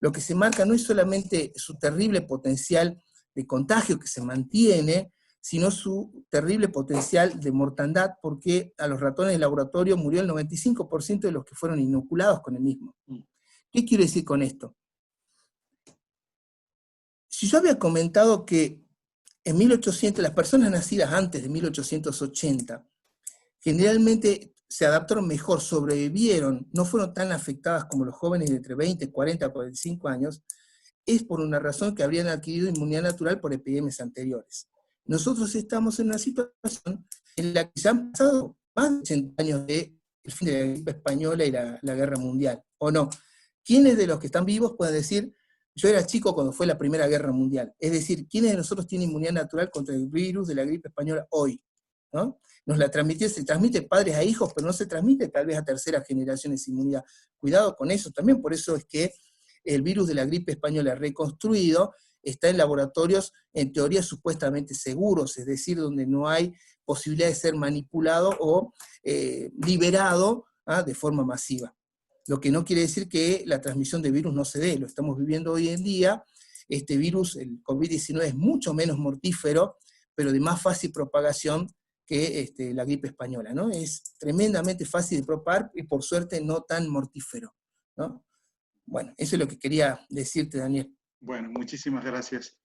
lo que se marca no es solamente su terrible potencial de contagio que se mantiene, sino su terrible potencial de mortandad, porque a los ratones de laboratorio murió el 95% de los que fueron inoculados con el mismo. ¿Qué quiero decir con esto? Si yo había comentado que en 1800, las personas nacidas antes de 1880, generalmente se adaptaron mejor, sobrevivieron, no fueron tan afectadas como los jóvenes de entre 20, 40, 45 años, es por una razón que habrían adquirido inmunidad natural por epidemias anteriores. Nosotros estamos en una situación en la que ya han pasado más de 80 años del fin de la gripe española y la guerra mundial, ¿o no? ¿Quiénes de los que están vivos pueden decir, yo era chico cuando fue la Primera Guerra Mundial? Es decir, ¿quiénes de nosotros tienen inmunidad natural contra el virus de la gripe española hoy? ¿No? Nos la transmitió, se transmite padres a hijos, pero no se transmite tal vez a terceras generaciones de inmunidad. Cuidado con eso también, por eso es que el virus de la gripe española reconstruido está en laboratorios, en teoría, supuestamente seguros, es decir, donde no hay posibilidad de ser manipulado o liberado de forma masiva. Lo que no quiere decir que la transmisión de virus no se dé, lo estamos viviendo hoy en día. Este virus, el COVID-19, es mucho menos mortífero, pero de más fácil propagación que la gripe española, ¿no? Es tremendamente fácil de propagar y por suerte no tan mortífero, ¿no? Bueno, eso es lo que quería decirte, Daniel. Bueno, muchísimas gracias.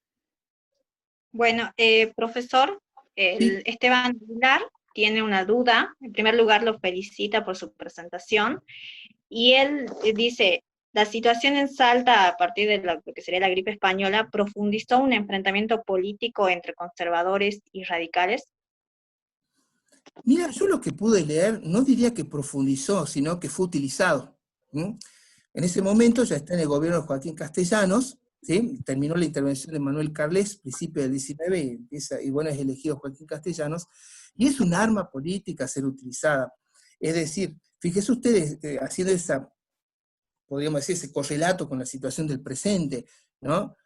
Bueno, profesor, ¿Sí? Esteban Aguilar tiene una duda. En primer lugar, lo felicita por su presentación. Y él dice, la situación en Salta, a partir de lo que sería la gripe española, profundizó un enfrentamiento político entre conservadores y radicales. Mira, yo lo que pude leer, no diría que profundizó, sino que fue utilizado. ¿Sí? En ese momento ya está en el gobierno de Joaquín Castellanos, ¿sí? Terminó la intervención de Manuel Carles, principio del 19, y bueno, es elegido Joaquín Castellanos, y es un arma política a ser utilizada. Es decir, fíjese ustedes, haciendo podríamos decir, ese correlato con la situación del presente, ¿no?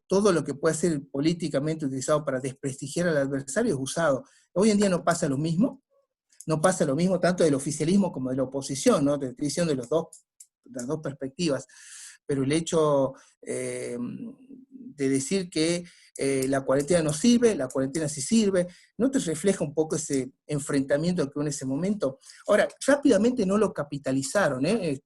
Todo lo que puede ser políticamente utilizado para desprestigiar al adversario es usado. Hoy en día no pasa lo mismo tanto del oficialismo como de la oposición, ¿no? Te estoy diciendo de las dos perspectivas, pero el hecho de decir que la cuarentena no sirve, la cuarentena sí sirve, ¿no te refleja un poco ese enfrentamiento que hubo en ese momento? Ahora, rápidamente no lo capitalizaron, ¿eh?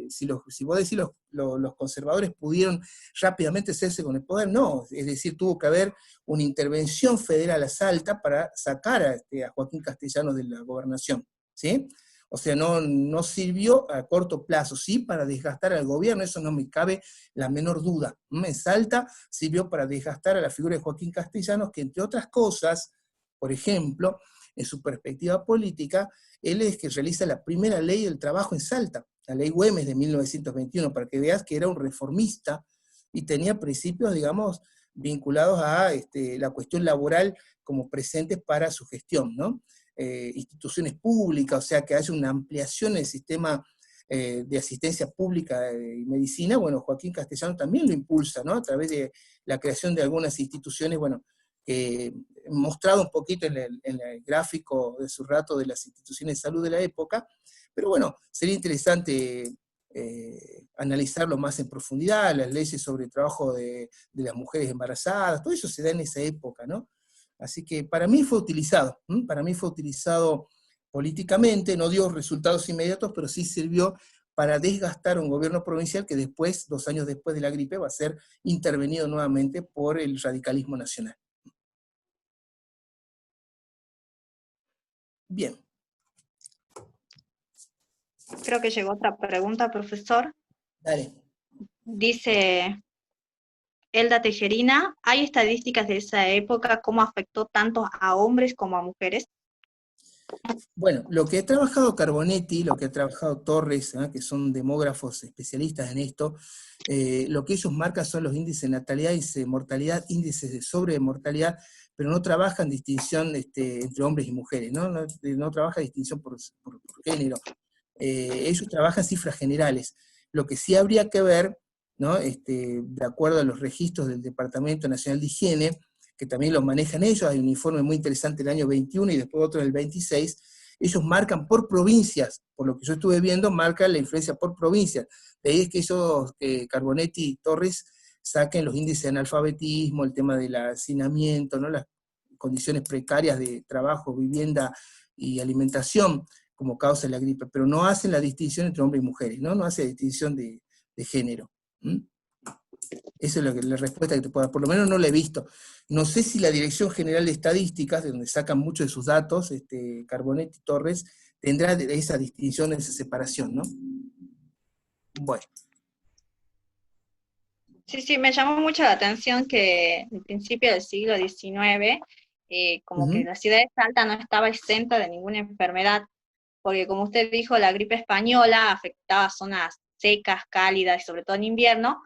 Si vos decís los conservadores pudieron rápidamente hacerse con el poder, no, es decir, tuvo que haber una intervención federal a Salta para sacar a Joaquín Castellanos de la gobernación, ¿sí? O sea, no sirvió a corto plazo, sí para desgastar al gobierno, eso no me cabe la menor duda. En Salta sirvió para desgastar a la figura de Joaquín Castellanos, que entre otras cosas, por ejemplo, en su perspectiva política, él es que realiza la primera ley del trabajo en Salta, la ley Güemes de 1921, para que veas que era un reformista y tenía principios, digamos, vinculados a la cuestión laboral como presentes para su gestión, ¿no? Instituciones públicas, o sea, que haya una ampliación en el sistema de asistencia pública y medicina. Bueno, Joaquín Castellanos también lo impulsa, ¿no? A través de la creación de algunas instituciones, bueno, mostrado un poquito en el gráfico de su rato de las instituciones de salud de la época, pero bueno, sería interesante analizarlo más en profundidad, las leyes sobre el trabajo de las mujeres embarazadas, todo eso se da en esa época, ¿no? Así que para mí fue utilizado políticamente, no dio resultados inmediatos, pero sí sirvió para desgastar un gobierno provincial que después, 2 años después de la gripe, va a ser intervenido nuevamente por el radicalismo nacional. Bien. Creo que llegó otra pregunta, profesor. Dale. Dice, Elda Tejerina, ¿hay estadísticas de esa época, cómo afectó tanto a hombres como a mujeres? Bueno, lo que ha trabajado Carbonetti, lo que ha trabajado Torres, que son demógrafos especialistas en esto, lo que ellos marcan son los índices de natalidad, índices de mortalidad, índices de sobremortalidad, pero no trabajan distinción entre hombres y mujeres, no trabajan distinción por género. Ellos trabajan cifras generales. Lo que sí habría que ver, ¿no? De acuerdo a los registros del Departamento Nacional de Higiene, que también los manejan ellos, hay un informe muy interesante del año 21 y después otro del 26, ellos marcan por provincias, por lo que yo estuve viendo, marcan la influencia por provincias. De ahí es que ellos, Carbonetti y Torres, saquen los índices de analfabetismo, el tema del hacinamiento, ¿no? Las condiciones precarias de trabajo, vivienda y alimentación como causa de la gripe, pero no hacen la distinción entre hombres y mujeres, no hace distinción de género. Esa es la respuesta que te puedo dar, por lo menos no la he visto. No sé si la Dirección General de Estadísticas, de donde sacan muchos de sus datos, Carbonetti y Torres, tendrá esa distinción, esa separación, ¿no? Bueno. Sí, me llamó mucho la atención que en principio del siglo XIX, como que la ciudad de Salta no estaba exenta de ninguna enfermedad, porque como usted dijo, la gripe española afectaba zonas secas, cálidas, y sobre todo en invierno,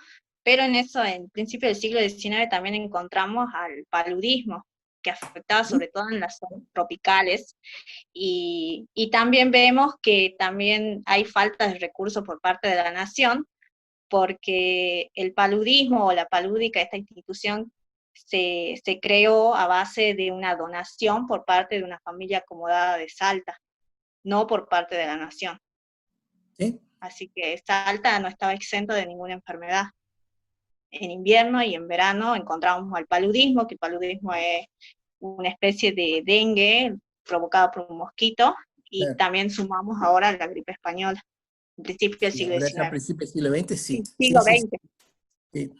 pero en principio del siglo XIX también encontramos al paludismo, que afectaba sobre todo en las zonas tropicales, y también vemos que también hay falta de recursos por parte de la nación, porque el paludismo o la palúdica, esta institución, se creó a base de una donación por parte de una familia acomodada de Salta, no por parte de la nación. ¿Sí? Así que Salta no estaba exento de ninguna enfermedad. En invierno y en verano encontramos al paludismo, que el paludismo es una especie de dengue provocada por un mosquito, y Claro. También sumamos ahora la gripe española, en principio del Sí, siglo ahora ya a XIX. principios del siglo XX, sí. Siglo Sí. XX. Sí.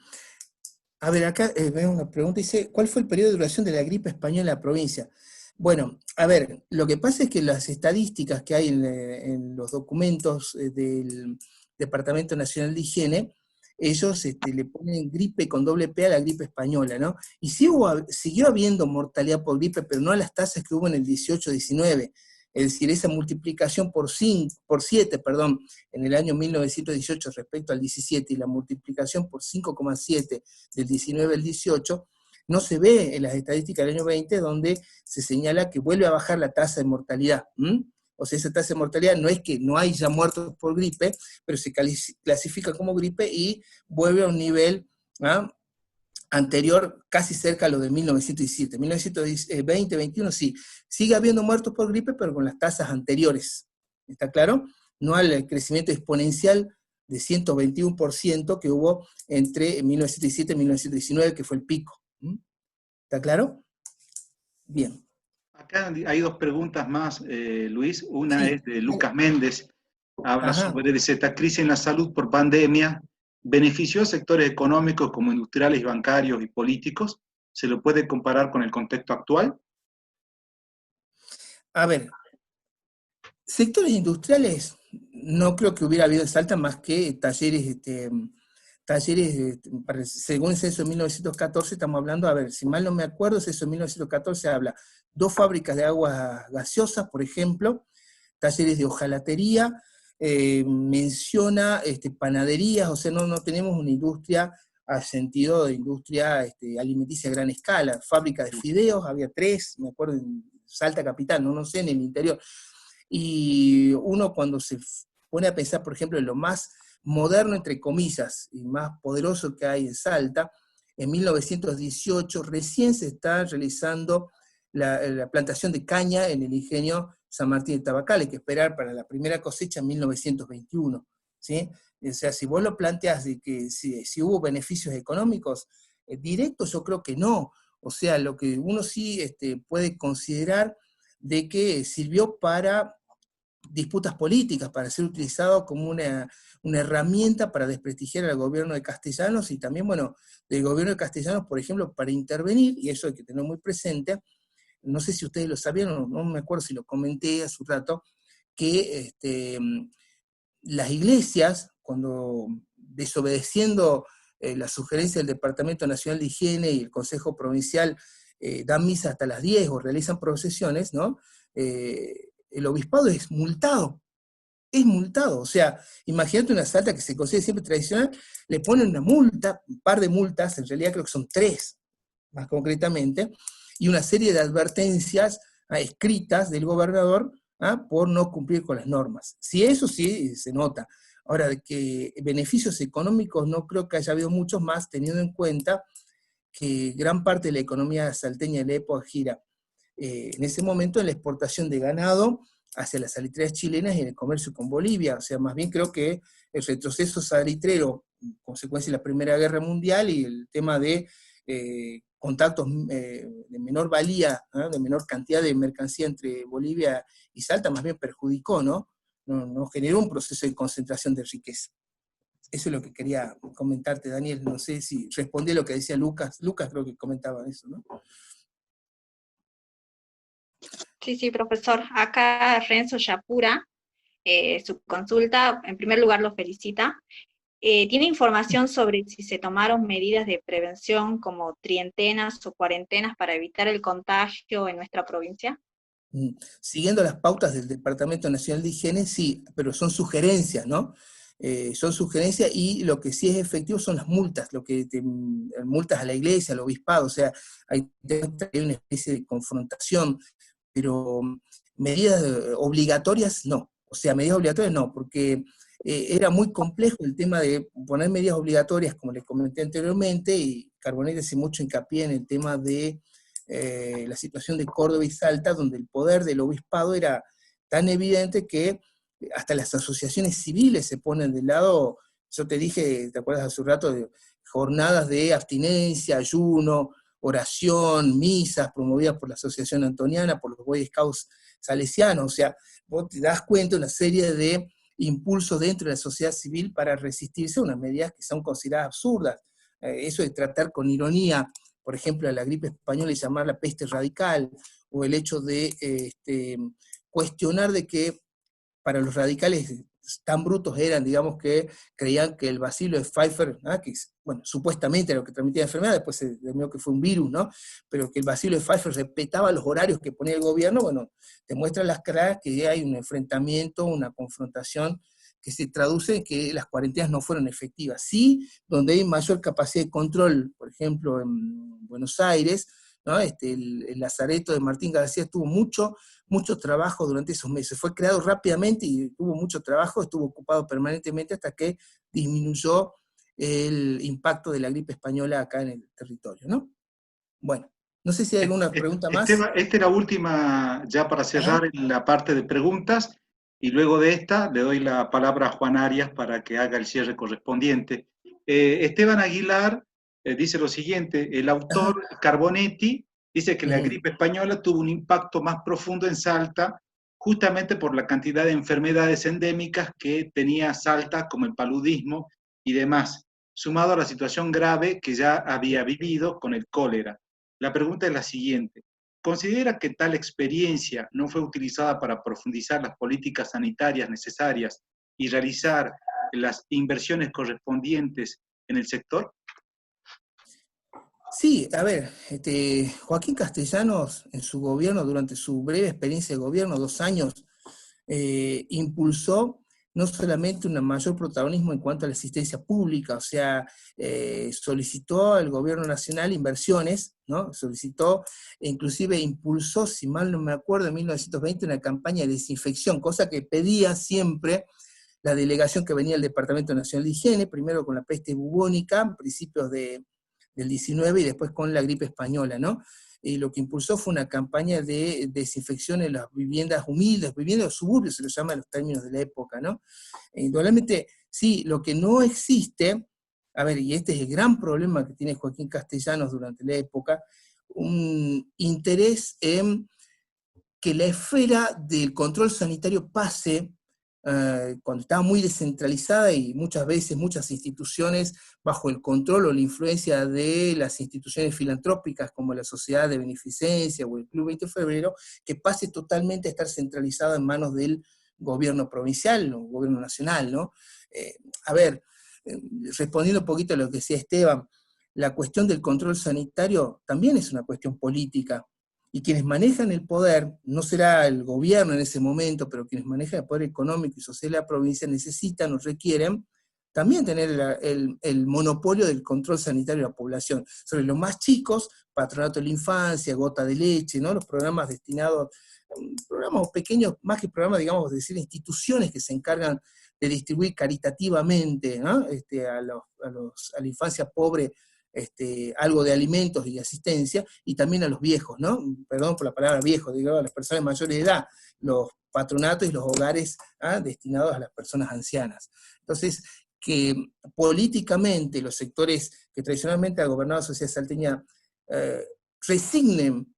A ver, acá veo una pregunta, dice, ¿cuál fue el periodo de duración de la gripe española en la provincia? Bueno, a ver, lo que pasa es que las estadísticas que hay en los documentos del Departamento Nacional de Higiene, ellos le ponen gripe con doble P a la gripe española, ¿no? Y sí siguió habiendo mortalidad por gripe, pero no a las tasas que hubo en el 18-19. Es decir, esa multiplicación por 7, perdón, en el año 1918 respecto al 17, y la multiplicación por 5,7 del 19 al 18, no se ve en las estadísticas del año 20, donde se señala que vuelve a bajar la tasa de mortalidad. O sea, esa tasa de mortalidad no es que no hay ya muertos por gripe, pero se clasifica como gripe y vuelve a un nivel anterior, casi cerca a lo de 1917. 1920, 21, sí, sigue habiendo muertos por gripe, pero con las tasas anteriores. ¿Está claro? No al crecimiento exponencial de 121% que hubo entre 1917 y 1919, que fue el pico. ¿Está claro? Bien. Acá hay dos preguntas más, Luis. Una Sí. es de Lucas Méndez. Habla Ajá. sobre esta crisis en la salud por pandemia. ¿Benefició a sectores económicos como industriales, bancarios y políticos? ¿Se lo puede comparar con el contexto actual? A ver, sectores industriales, no creo que hubiera habido en Salta más que talleres, según el censo de 1914, estamos hablando, a ver, si mal no me acuerdo, el censo de 1914 habla 2 fábricas de aguas gaseosas, por ejemplo, talleres de hojalatería, menciona panaderías, o sea, no tenemos una industria al sentido de industria alimenticia a gran escala. Fábrica de fideos, había 3, me acuerdo, en Salta capital, no sé, en el interior. Y uno cuando se pone a pensar, por ejemplo, en lo más moderno, entre comillas, y más poderoso que hay en Salta, en 1918 recién se está realizando la plantación de caña en el ingenio San Martín de Tabacal, hay que esperar para la primera cosecha en 1921, ¿sí? O sea, si vos lo planteas de que si hubo beneficios económicos directos, yo creo que no. O sea, lo que uno sí puede considerar de que sirvió para disputas políticas, para ser utilizado como una herramienta para desprestigiar al gobierno de Castellanos, y también, bueno, del gobierno de Castellanos, por ejemplo, para intervenir, y eso hay que tener muy presente. No sé si ustedes lo sabían, no me acuerdo si lo comenté hace un rato, que las iglesias, cuando desobedeciendo la sugerencia del Departamento Nacional de Higiene y el Consejo Provincial dan misa hasta las 10 o realizan procesiones, ¿no? El obispado es multado, o sea, imagínate una Salta que se considera siempre tradicional, le ponen una multa, un par de multas, en realidad creo que son 3, más concretamente, y una serie de advertencias escritas del gobernador por no cumplir con las normas. Si eso sí se nota. Ahora, de que beneficios económicos no creo que haya habido muchos más, teniendo en cuenta que gran parte de la economía salteña de la época gira en ese momento en la exportación de ganado hacia las salitreras chilenas y en el comercio con Bolivia. O sea, más bien creo que el retroceso salitrero, consecuencia de la Primera Guerra Mundial y el tema de contactos de menor valía, de menor cantidad de mercancía entre Bolivia y Salta, más bien perjudicó, ¿no? No generó un proceso de concentración de riqueza. Eso es lo que quería comentarte, Daniel. No sé si respondí a lo que decía Lucas. Lucas creo que comentaba eso, ¿no? Sí, profesor. Acá Renzo Yapura, su consulta, en primer lugar lo felicita. ¿Tiene información sobre si se tomaron medidas de prevención como trientenas o cuarentenas para evitar el contagio en nuestra provincia? Siguiendo las pautas del Departamento Nacional de Higiene, sí, pero son sugerencias, ¿no? Son sugerencias y lo que sí es efectivo son las multas, multas a la iglesia, al obispado, o sea, hay una especie de confrontación, pero medidas obligatorias no, o sea, medidas obligatorias no, porque era muy complejo el tema de poner medidas obligatorias, como les comenté anteriormente, y Carbonell hace mucho hincapié en el tema de la situación de Córdoba y Salta, donde el poder del obispado era tan evidente que hasta las asociaciones civiles se ponen del lado. Yo te dije, ¿te acuerdas hace un rato? De jornadas de abstinencia, ayuno, oración, misas promovidas por la Asociación Antoniana, por los Boy Scouts salesianos. O sea, vos te das cuenta de una serie de impulsos dentro de la sociedad civil para resistirse a unas medidas que son consideradas absurdas. Eso de tratar con ironía, por ejemplo, a la gripe española y llamarla peste radical, o el hecho de cuestionar de que para los radicales tan brutos eran, digamos, que creían que el bacilo de Pfeiffer, que bueno, supuestamente era lo que transmitía la enfermedad, después se determinó que fue un virus, ¿no? Pero que el bacilo de Pfeiffer respetaba los horarios que ponía el gobierno, bueno, te muestra las caras que hay un enfrentamiento, una confrontación que se traduce en que las cuarentenas no fueron efectivas. Sí, donde hay mayor capacidad de control, por ejemplo, en Buenos Aires, ¿no? El Lazareto de Martín García tuvo mucho trabajo durante esos meses. Fue creado rápidamente y tuvo mucho trabajo, estuvo ocupado permanentemente hasta que disminuyó el impacto de la gripe española acá en el territorio, ¿no? Bueno, no sé si hay alguna pregunta más. Esta es la última, ya para cerrar la parte de preguntas, y luego de esta le doy la palabra a Juan Arias para que haga el cierre correspondiente. Esteban Aguilar dice lo siguiente: el autor Carbonetti dice que la gripe española tuvo un impacto más profundo en Salta, justamente por la cantidad de enfermedades endémicas que tenía Salta, como el paludismo y demás, sumado a la situación grave que ya había vivido con el cólera. La pregunta es la siguiente: ¿considera que tal experiencia no fue utilizada para profundizar las políticas sanitarias necesarias y realizar las inversiones correspondientes en el sector? Sí, a ver, Joaquín Castellanos en su gobierno, durante su breve experiencia de gobierno, 2 años, impulsó no solamente un mayor protagonismo en cuanto a la asistencia pública, o sea, solicitó al gobierno nacional inversiones, ¿no? Solicitó, inclusive impulsó, si mal no me acuerdo, en 1920 una campaña de desinfección, cosa que pedía siempre la delegación que venía del Departamento Nacional de Higiene, primero con la peste bubónica, principios del 19 y después con la gripe española, ¿no? Y lo que impulsó fue una campaña de desinfección en las viviendas humildes, viviendas de los suburbios, se los llama en los términos de la época, ¿no? Indudablemente, sí, lo que no existe, a ver, y este es el gran problema que tiene Joaquín Castellanos durante la época, un interés en que la esfera del control sanitario pase, cuando estaba muy descentralizada y muchas veces muchas instituciones bajo el control o la influencia de las instituciones filantrópicas como la Sociedad de Beneficencia o el Club 20 de Febrero, que pase totalmente a estar centralizado en manos del gobierno provincial o gobierno nacional, ¿no? A ver, respondiendo un poquito a lo que decía Esteban, la cuestión del control sanitario también es una cuestión política, y quienes manejan el poder, no será el gobierno en ese momento, pero quienes manejan el poder económico y social de la provincia necesitan o requieren también tener el monopolio del control sanitario de la población. Sobre los más chicos, Patronato de la Infancia, Gota de Leche, ¿no? Los programas destinados, programas pequeños, más que programas, digamos, es decir, instituciones que se encargan de distribuir caritativamente, ¿no? A la infancia pobre, algo de alimentos y asistencia, y también a los viejos, ¿no? Perdón por la palabra viejo, digo, a las personas mayores de edad, los patronatos y los hogares destinados a las personas ancianas. Entonces, que políticamente los sectores que tradicionalmente ha gobernado la sociedad salteña resignen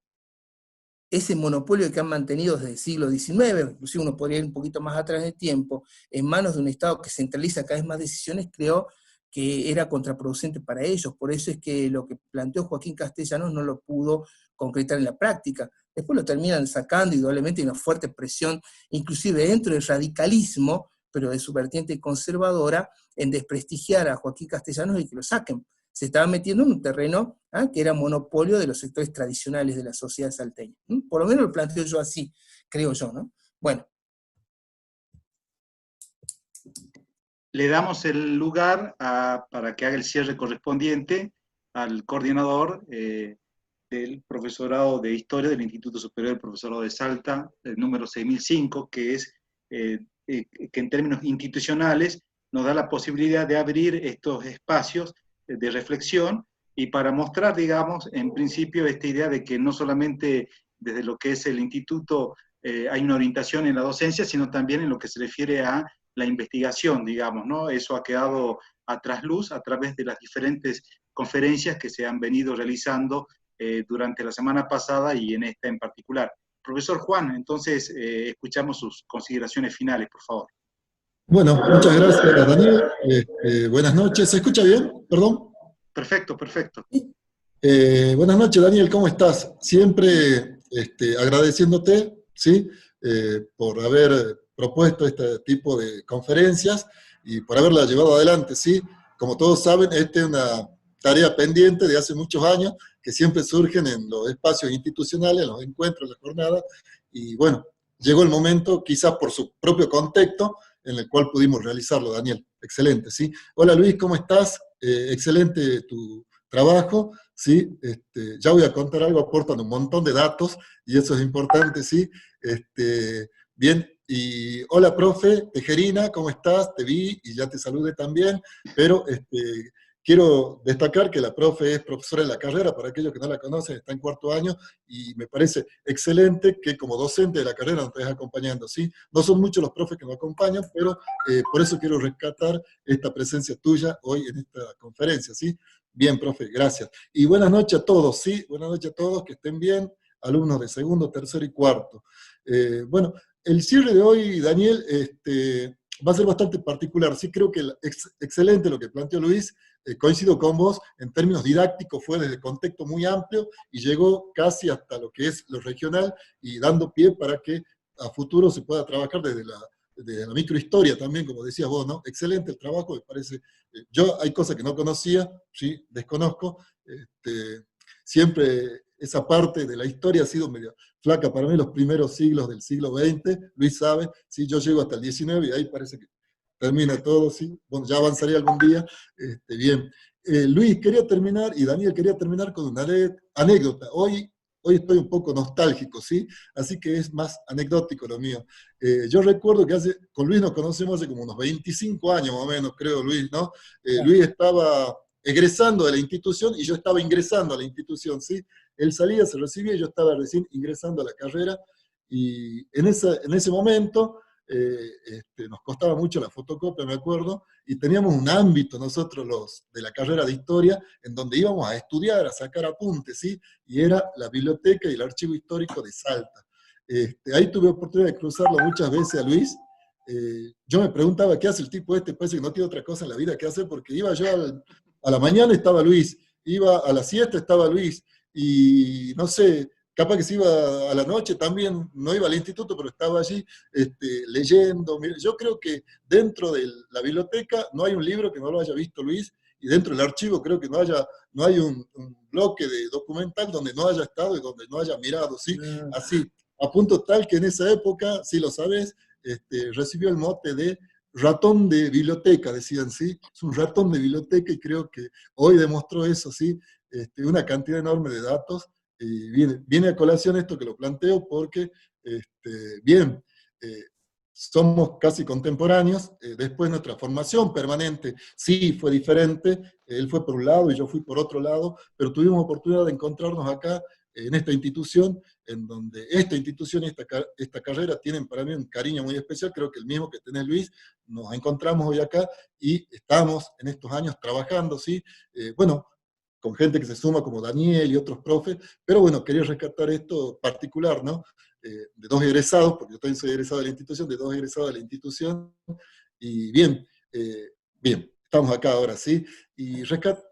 ese monopolio que han mantenido desde el siglo XIX, inclusive uno podría ir un poquito más atrás en el tiempo, en manos de un Estado que centraliza cada vez más decisiones, creo que era contraproducente para ellos. Por eso es que lo que planteó Joaquín Castellanos no lo pudo concretar en la práctica. Después lo terminan sacando, indudablemente hay una fuerte presión, inclusive dentro del radicalismo, pero de su vertiente conservadora, en desprestigiar a Joaquín Castellanos y que lo saquen. Se estaba metiendo en un terreno que era monopolio de los sectores tradicionales de la sociedad salteña. Por lo menos lo planteo yo así, creo yo, ¿no? Bueno. Le damos el lugar para que haga el cierre correspondiente al coordinador del profesorado de Historia del Instituto Superior del Profesorado de Salta, el número 6005, que es que en términos institucionales nos da la posibilidad de abrir estos espacios de reflexión y para mostrar, digamos, en principio esta idea de que no solamente desde lo que es el instituto hay una orientación en la docencia, sino también en lo que se refiere a la investigación, digamos, ¿no? Eso ha quedado a trasluz a través de las diferentes conferencias que se han venido realizando durante la semana pasada y en esta en particular. Profesor Juan, entonces escuchamos sus consideraciones finales, por favor. Bueno, muchas gracias, Daniel. Buenas noches. ¿Se escucha bien? Perdón. Perfecto, perfecto. Buenas noches, Daniel, ¿cómo estás? Siempre agradeciéndote, ¿sí? Por haber propuesto este tipo de conferencias y por haberla llevado adelante, ¿sí? Como todos saben, esta es una tarea pendiente de hace muchos años, que siempre surgen en los espacios institucionales, en los encuentros, en las jornadas, y bueno, llegó el momento, quizás por su propio contexto, en el cual pudimos realizarlo, Daniel. Excelente, ¿sí? Hola Luis, ¿cómo estás? Excelente tu trabajo, ¿sí? Ya voy a contar algo, aportan un montón de datos, y eso es importante, ¿sí? Bien, y hola profe Tejerina, ¿cómo estás? Te vi y ya te saludé también, pero quiero destacar que la profe es profesora de la carrera, para aquellos que no la conocen, está en cuarto año, y me parece excelente que como docente de la carrera nos estés acompañando, ¿sí? No son muchos los profes que nos acompañan, pero por eso quiero rescatar esta presencia tuya hoy en esta conferencia, ¿sí? Bien, profe, gracias. Y buenas noches a todos, ¿sí? Buenas noches a todos, que estén bien, alumnos de segundo, tercero y cuarto. Bueno, el cierre de hoy, Daniel, va a ser bastante particular. Sí, creo que excelente lo que planteó Luis, coincido con vos, en términos didácticos fue desde contexto muy amplio y llegó casi hasta lo que es lo regional y dando pie para que a futuro se pueda trabajar desde la microhistoria también, como decías vos, ¿no? Excelente el trabajo, me parece. Yo hay cosas que no conocía, sí, desconozco. Siempre esa parte de la historia ha sido medio flaca para mí, los primeros siglos del siglo XX, Luis sabe, ¿sí? Yo llego hasta el XIX y ahí parece que termina todo, ¿sí? Bueno, ya avanzaría algún día. Bien. Luis quería terminar, y Daniel quería terminar con una anécdota. Hoy estoy un poco nostálgico, ¿sí? Así que es más anecdótico lo mío. Yo recuerdo que con Luis nos conocemos hace como unos 25 años más o menos, creo, Luis, ¿no? Luis estaba egresando de la institución y yo estaba ingresando a la institución, ¿sí? Él salía, se recibía y yo estaba recién ingresando a la carrera, y en ese momento nos costaba mucho la fotocopia, me acuerdo, y teníamos un ámbito nosotros los de la carrera de historia en donde íbamos a estudiar, a sacar apuntes, ¿sí? Y era la biblioteca y el archivo histórico de Salta. Ahí tuve oportunidad de cruzarlo muchas veces a Luis. Yo me preguntaba, ¿qué hace el tipo este? Parece que no tiene otra cosa en la vida que hacer, porque iba yo a la mañana estaba Luis, iba a la siesta estaba Luis, y no sé, capaz que se iba a la noche, también no iba al instituto, pero estaba allí leyendo. Mira, yo creo que dentro de la biblioteca no hay un libro que no lo haya visto Luis, y dentro del archivo creo que no hay un bloque de documental donde no haya estado y donde no haya mirado, ¿sí? Así, a punto tal que en esa época, si lo sabes, recibió el mote de ratón de biblioteca, decían, ¿sí? Es un ratón de biblioteca, y creo que hoy demostró eso, ¿sí? Una cantidad enorme de datos, y viene a colación esto que lo planteo porque, bien, somos casi contemporáneos. Después nuestra formación permanente sí fue diferente, él fue por un lado y yo fui por otro lado, pero tuvimos oportunidad de encontrarnos acá, en esta institución, en donde esta institución y esta carrera tienen para mí un cariño muy especial, creo que el mismo que tenés Luis. Nos encontramos hoy acá y estamos en estos años trabajando, ¿sí? Bueno, con gente que se suma como Daniel y otros profes, pero bueno, quería rescatar esto particular, ¿no? De dos egresados, porque yo también soy egresado de la institución, de dos egresados de la institución, y bien, bien, estamos acá ahora, ¿sí? Y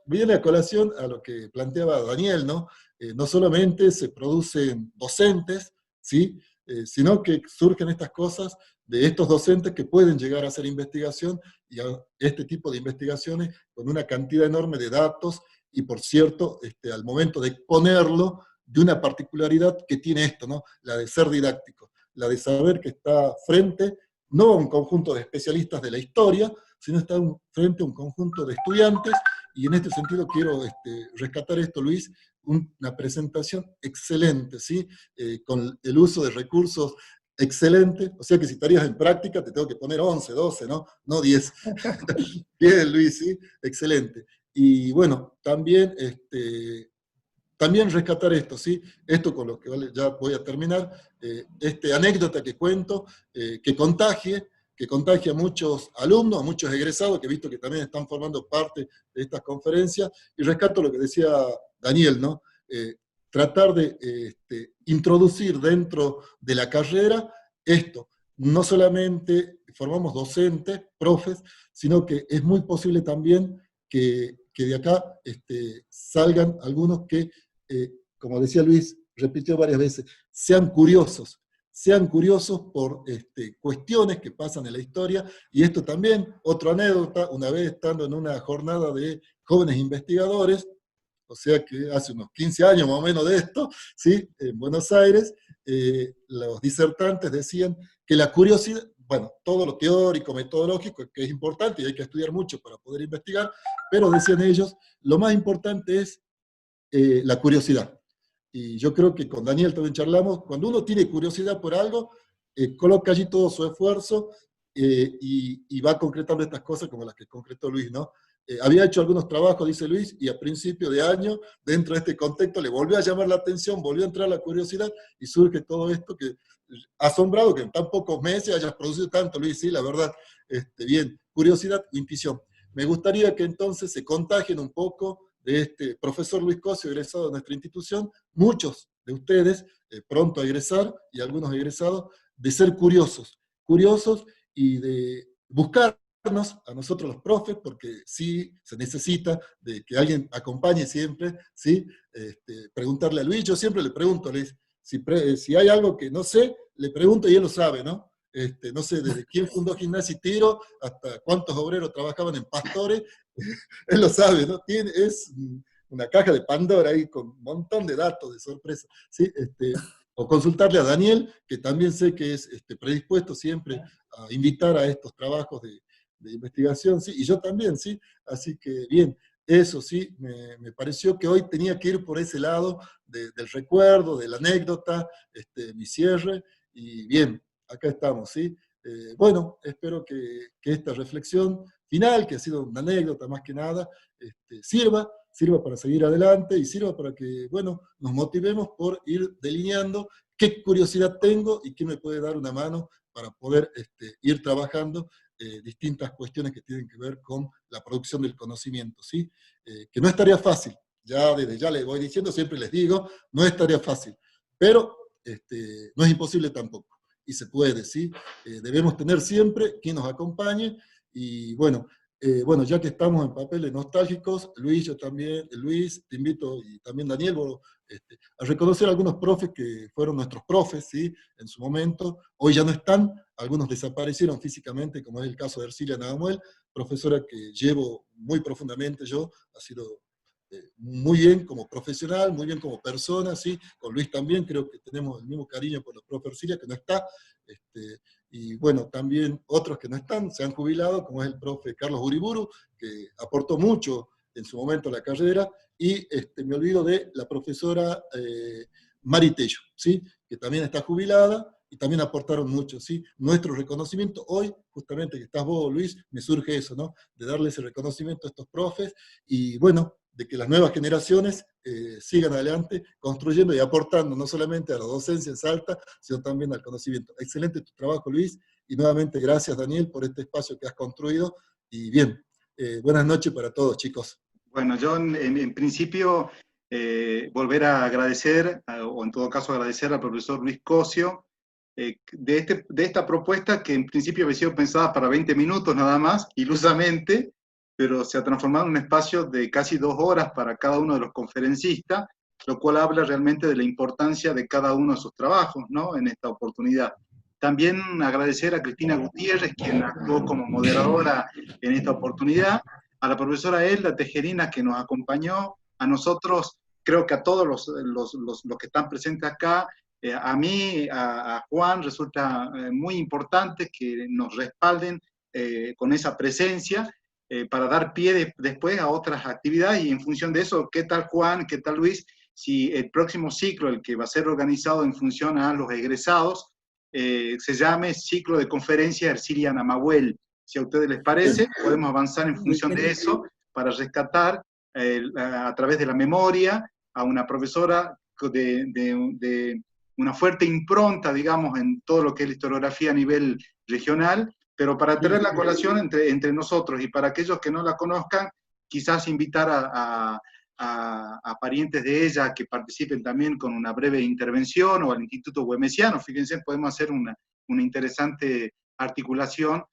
viene a colación a lo que planteaba Daniel, ¿no? No solamente se producen docentes, ¿sí? Sino que surgen estas cosas de estos docentes que pueden llegar a hacer investigación, y a este tipo de investigaciones con una cantidad enorme de datos, y por cierto, al momento de exponerlo, de una particularidad que tiene esto, ¿no? La de ser didáctico, la de saber que está frente, no a un conjunto de especialistas de la historia, sino está frente a un conjunto de estudiantes, y en este sentido quiero rescatar esto, Luis, una presentación excelente, ¿sí? Con el uso de recursos excelente, o sea que si estarías en práctica te tengo que poner 11, 12, ¿no? No 10. Bien, Luis, ¿sí? Excelente. Y bueno, también rescatar esto, ¿sí? Esto con lo que ya voy a terminar, anécdota que cuento, que contagie a muchos alumnos, a muchos egresados, que he visto que también están formando parte de estas conferencias, y rescato lo que decía Daniel, ¿no? Tratar de introducir dentro de la carrera esto. No solamente formamos docentes, profes, sino que es muy posible también que de acá salgan algunos que, como decía Luis, repitió varias veces, sean curiosos por cuestiones que pasan en la historia. Y esto también, otra anécdota, una vez estando en una jornada de jóvenes investigadores, o sea que hace unos 15 años más o menos de esto, ¿sí? En Buenos Aires, los disertantes decían que la curiosidad, bueno, todo lo teórico, metodológico, que es importante y hay que estudiar mucho para poder investigar, pero decían ellos, lo más importante es la curiosidad. Y yo creo que con Daniel también charlamos, cuando uno tiene curiosidad por algo, coloca allí todo su esfuerzo, y va concretando estas cosas como las que concretó Luis, ¿no? Había hecho algunos trabajos, dice Luis, y a principio de año, dentro de este contexto, le volvió a llamar la atención, volvió a entrar la curiosidad, y surge todo esto que, asombrado que en tan pocos meses hayas producido tanto, Luis, sí, la verdad, bien, curiosidad, intuición. Me gustaría que entonces se contagien un poco de este profesor Luis Cosio, egresado de nuestra institución, muchos de ustedes, pronto a egresar, y algunos egresados, de ser curiosos y de buscarnos a nosotros los profes, porque sí se necesita de que alguien acompañe siempre, ¿sí? Preguntarle a Luis, yo siempre le pregunto a Luis, si hay algo que no sé, le pregunto y él lo sabe, ¿no? No sé, desde quién fundó Gimnasia y Tiro, hasta cuántos obreros trabajaban en Pastores, él lo sabe, ¿no? Es una caja de Pandora ahí con un montón de datos, de sorpresa, ¿sí? O consultarle a Daniel, que también sé que es predispuesto siempre a invitar a estos trabajos de investigación, ¿sí? Y yo también, ¿sí? Así que, bien, eso sí, me pareció que hoy tenía que ir por ese lado del recuerdo, de la anécdota, mi cierre, y bien, acá estamos, ¿sí? Bueno, espero que esta reflexión final, que ha sido una anécdota más que nada, sirva para seguir adelante y sirva para que, bueno, nos motivemos por ir delineando qué curiosidad tengo y qué me puede dar una mano para poder ir trabajando distintas cuestiones que tienen que ver con la producción del conocimiento, ¿sí? Que no es tarea fácil, ya desde ya les voy diciendo, siempre les digo, no es tarea fácil, pero no es imposible tampoco, y se puede, ¿sí? Debemos tener siempre quien nos acompañe, y bueno, bueno, ya que estamos en papeles nostálgicos, Luis, yo también, Luis, te invito, y también Daniel, vos, a reconocer a algunos profes que fueron nuestros profes, ¿sí? En su momento, hoy ya no están, algunos desaparecieron físicamente, como es el caso de Ercilia Namuel, profesora que llevo muy profundamente yo, ha sido muy bien como profesional, muy bien como persona, ¿sí? Con Luis también, creo que tenemos el mismo cariño por la profe Ercilia, que no está, y bueno, también otros que no están, se han jubilado, como es el profe Carlos Uriburu, que aportó mucho en su momento a la carrera, y me olvido de la profesora Mari Tello, ¿sí? Que también está jubilada, y también aportaron mucho, ¿sí? Nuestro reconocimiento, hoy, justamente que estás vos, Luis, me surge eso, ¿no? De darle ese reconocimiento a estos profes, y bueno, de que las nuevas generaciones sigan adelante, construyendo y aportando no solamente a la docencia en Salta, sino también al conocimiento. Excelente tu trabajo, Luis, y nuevamente gracias, Daniel, por este espacio que has construido, y bien, buenas noches para todos, chicos. Bueno, yo en principio volver a agradecer, o en todo caso agradecer al profesor Luis Cosio, de esta propuesta que en principio había sido pensada para 20 minutos nada más, ilusamente, pero se ha transformado en un espacio de casi 2 horas para cada uno de los conferencistas, lo cual habla realmente de la importancia de cada uno de sus trabajos, ¿no? En esta oportunidad. También agradecer a Cristina Gutiérrez, quien actuó como moderadora en esta oportunidad, a la profesora Elda Tejerina, que nos acompañó, a nosotros, creo que a todos los que están presentes acá, a mí, a Juan, resulta muy importante que nos respalden con esa presencia para dar pie después a otras actividades, y en función de eso, ¿qué tal Juan? ¿Qué tal Luis? Si el próximo ciclo, el que va a ser organizado en función a los egresados, se llame Ciclo de Conferencia Ercilia Namahuel. Si a ustedes les parece, podemos avanzar en función de eso para rescatar a través de la memoria a una profesora de una fuerte impronta, digamos, en todo lo que es la historiografía a nivel regional, pero para tener la colación entre nosotros, y para aquellos que no la conozcan, quizás invitar a parientes de ella que participen también con una breve intervención, o al Instituto Güemesiano. Fíjense, podemos hacer una interesante articulación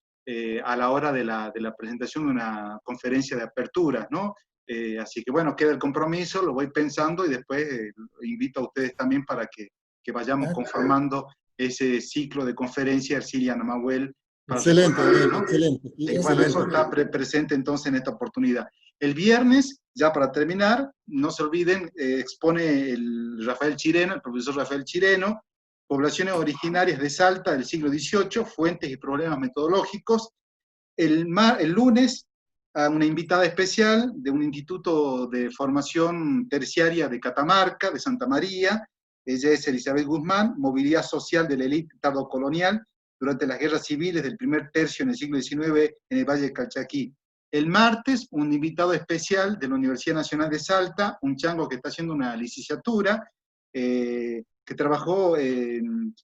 a la hora de la presentación de una conferencia de apertura, ¿no? Así que bueno, queda el compromiso, lo voy pensando, y después invito a ustedes también para que vayamos conformando ese ciclo de conferencia Ercilia Namahuel. Excelente, ¿no? Excelente. Y bueno, eso está presente entonces en esta oportunidad. El viernes, ya para terminar, no se olviden, expone el Rafael Chireno, el profesor Rafael Chireno, Poblaciones originarias de Salta del siglo XVIII, fuentes y problemas metodológicos. El lunes, a una invitada especial de un instituto de formación terciaria de Catamarca, de Santa María. Ella es Elizabeth Guzmán, movilidad social de la élite tardocolonial durante las guerras civiles del primer tercio en el siglo XIX en el Valle del Calchaquí. El martes, un invitado especial de la Universidad Nacional de Salta, un chango que está haciendo una licenciatura, que trabajó en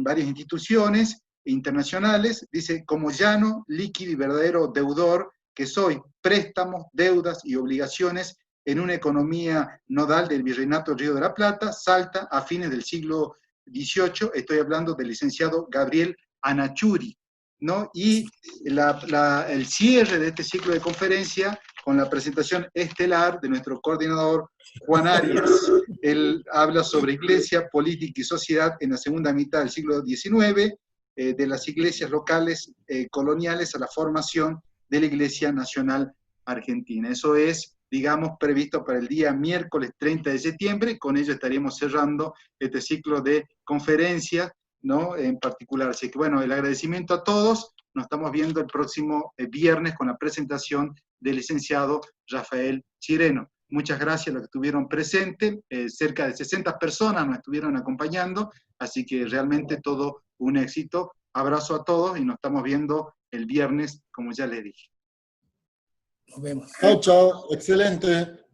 varias instituciones internacionales, dice: como llano, líquido y verdadero deudor que soy, préstamos, deudas y obligaciones en una economía nodal del Virreinato del Río de la Plata, Salta, a fines del siglo XVIII. Estoy hablando del licenciado Gabriel Anachuri, ¿no? Y el cierre de este ciclo de conferencia con la presentación estelar de nuestro coordinador Juan Arias. Él habla sobre iglesia, política y sociedad en la segunda mitad del siglo XIX, de las iglesias locales coloniales a la formación de la Iglesia Nacional Argentina. Eso es, digamos, previsto para el día miércoles 30 de septiembre, y con ello estaríamos cerrando este ciclo de conferencias, ¿no? En particular. Así que bueno, el agradecimiento a todos. Nos estamos viendo el próximo viernes con la presentación del licenciado Rafael Chireno. Muchas gracias a los que estuvieron presentes. Cerca de 60 personas nos estuvieron acompañando, así que realmente todo un éxito. Abrazo a todos y nos estamos viendo el viernes, como ya les dije. Nos vemos. Chao, chao. Excelente.